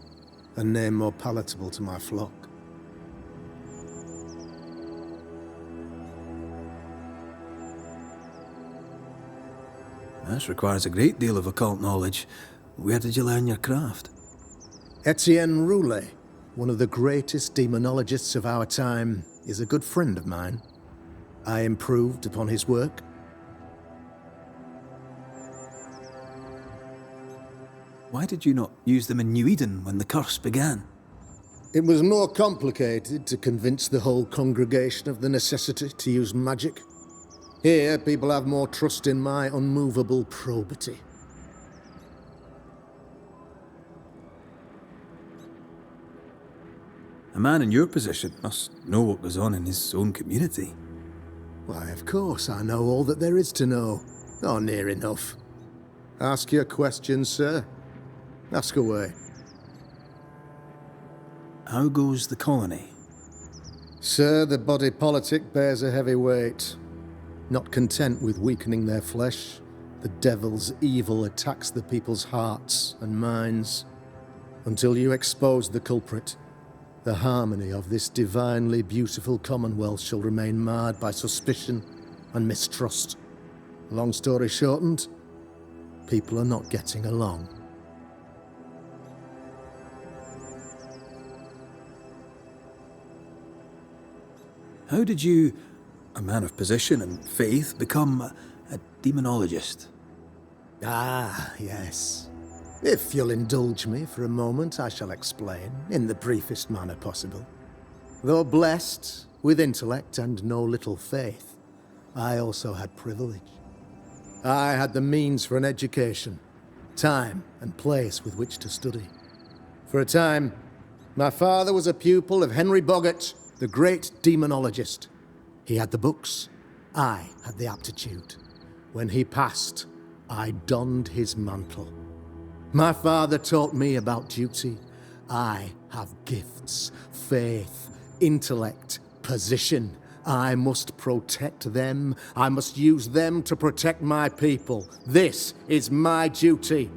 a name more palatable to my flock. This requires a great deal of occult knowledge. Where did you learn your craft? Etienne Roulet, one of the greatest demonologists of our time, is a good friend of mine. I improved upon his work. Why did you not use them in New Eden when the curse began? It was more complicated to convince the whole congregation of the necessity to use magic. Here, people have more trust in my unmovable probity. A man in your position must know what goes on in his own community. Why, of course, I know all that there is to know. Or near enough. Ask your questions, sir. Ask away. How goes the colony? Sir, the body politic bears a heavy weight. Not content with weakening their flesh, the devil's evil attacks the people's hearts and minds. Until you expose the culprit, the harmony of this divinely beautiful commonwealth shall remain marred by suspicion and mistrust. Long story shortened, people are not getting along. How did you, a man of position and faith, become a demonologist? Ah, yes. If you'll indulge me for a moment, I shall explain, in the briefest manner possible. Though blessed with intellect and no little faith, I also had privilege. I had the means for an education, time and place with which to study. For a time, my father was a pupil of Henry Boggart, the great demonologist. He had the books, I had the aptitude. When he passed, I donned his mantle. My father taught me about duty. I have gifts, faith, intellect, position. I must protect them. I must use them to protect my people. This is my duty.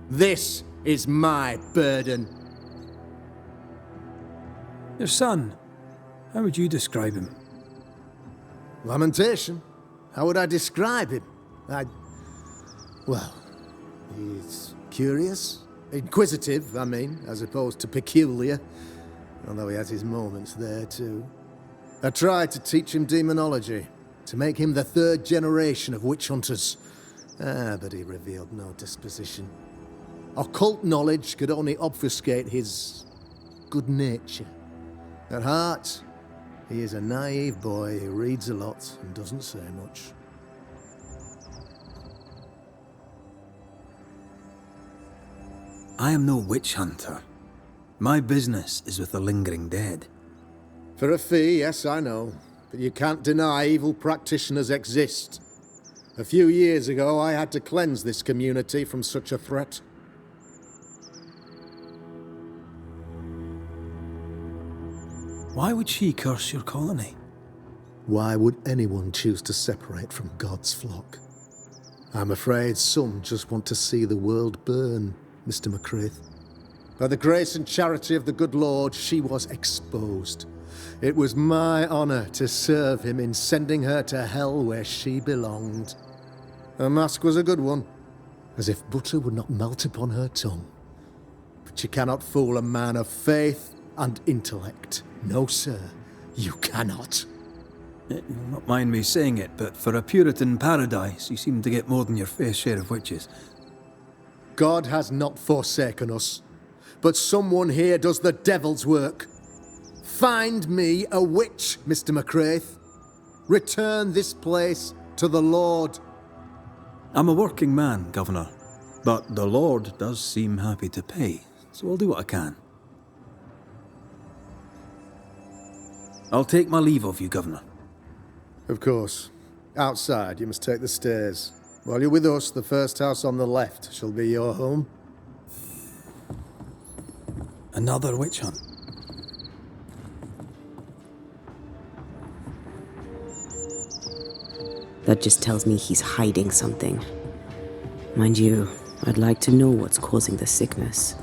This is my burden. Your son, how would you describe him? Lamentation? How would I describe him? Well, he's curious. Inquisitive, I mean, as opposed to peculiar. Although he has his moments there, too. I tried to teach him demonology, to make him the third generation of witch hunters. But he revealed no disposition. Occult knowledge could only obfuscate his good nature. At heart, he is a naive boy who reads a lot and doesn't say much. I am no witch hunter. My business is with the lingering dead. For a fee, yes, I know. But you can't deny evil practitioners exist. A few years ago, I had to cleanse this community from such a threat. Why would she curse your colony? Why would anyone choose to separate from God's flock? I'm afraid some just want to see the world burn, Mr. McCraith. By the grace and charity of the good Lord, she was exposed. It was my honor to serve him in sending her to hell where she belonged. Her mask was a good one, as if butter would not melt upon her tongue. But you cannot fool a man of faith and intellect. No, sir, you cannot. You'll not mind me saying it, but for a Puritan paradise, you seem to get more than your fair share of witches. God has not forsaken us, but someone here does the devil's work. Find me a witch, Mr. McCraith. Return this place to the Lord. I'm a working man, Governor, but the Lord does seem happy to pay, so I'll do what I can. I'll take my leave of you, Governor. Of course. Outside, you must take the stairs. While you're with us, the first house on the left shall be your home. Another witch hunt. That just tells me he's hiding something. Mind you, I'd like to know what's causing the sickness.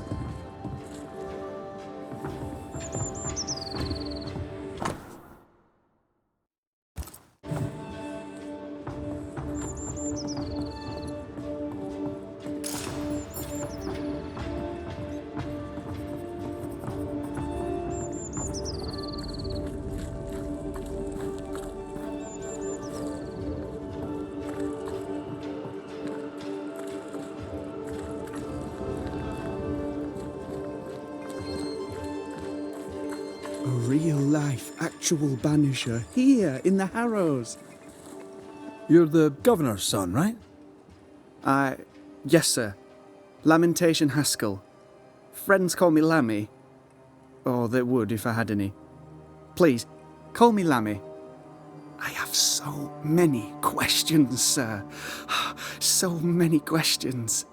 A real-life, actual Banisher here in the Harrows. You're the Governor's son, right? Yes, sir. Lamentation Haskell. Friends call me Lammy. Or they would if I had any. Please, call me Lammy. I have so many questions, sir. So many questions.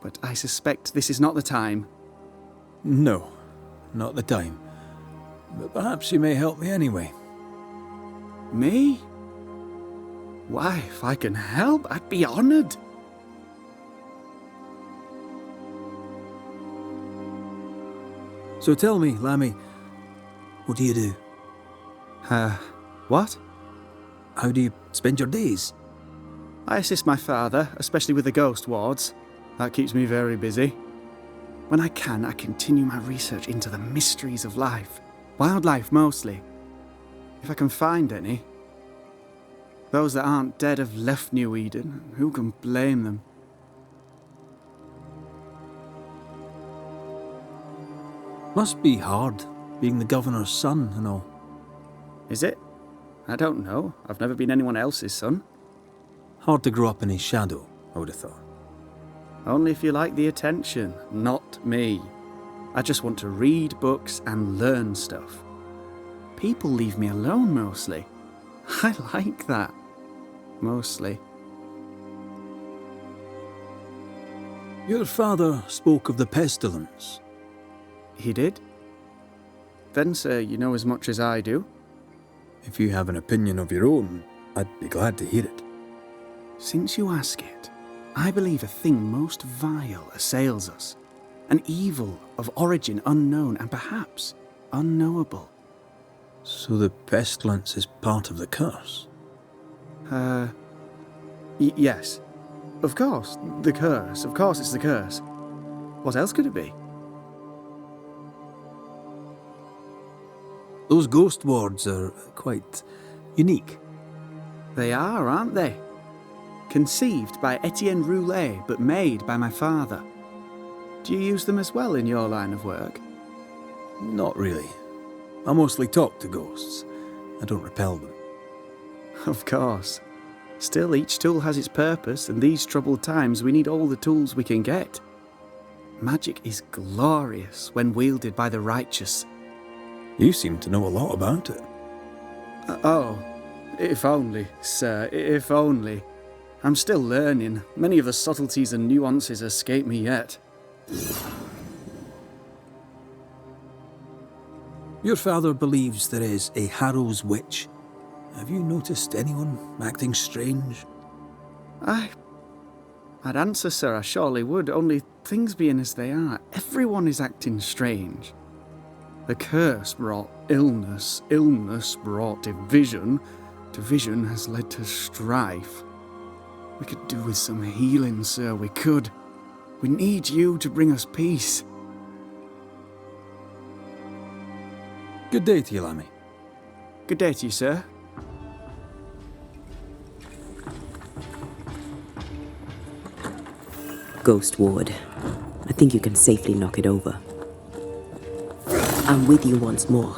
But I suspect this is not the time. No, not the time. But perhaps you may help me anyway. Me? Why, if I can help, I'd be honoured. So tell me, Lammy, what do you do? What? How do you spend your days? I assist my father, especially with the ghost wards. That keeps me very busy. When I can, I continue my research into the mysteries of life. Wildlife, mostly. If I can find any. Those that aren't dead have left New Eden. Who can blame them? Must be hard, being the Governor's son and all. Is it? I don't know. I've never been anyone else's son. Hard to grow up in his shadow, I would have thought. Only if you like the attention, not me. I just want to read books and learn stuff. People leave me alone mostly. I like that. Mostly. Your father spoke of the pestilence. He did? Then, sir, you know as much as I do. If you have an opinion of your own, I'd be glad to hear it. Since you ask it, I believe a thing most vile assails us. An evil of origin unknown and perhaps unknowable. So the pestilence is part of the curse? Yes. Of course, the curse. Of course it's the curse. What else could it be? Those ghost wards are quite unique. They are, aren't they? Conceived by Etienne Roulet, but made by my father. Do you use them as well in your line of work? Not really. I mostly talk to ghosts. I don't repel them. Of course. Still, each tool has its purpose, and these troubled times we need all the tools we can get. Magic is glorious when wielded by the righteous. You seem to know a lot about it. Oh, if only, sir, if only. I'm still learning. Many of the subtleties and nuances escape me yet. Your father believes there is a Harrow's witch. Have you noticed anyone acting strange? I'd answer, sir, I surely would, only things being as they are, everyone is acting strange. The curse brought illness, illness brought division, division has led to strife. We could do with some healing, sir, we could. We need you to bring us peace. Good day to you, Lammy. Good day to you, sir. Ghost Ward. I think you can safely knock it over. I'm with you once more.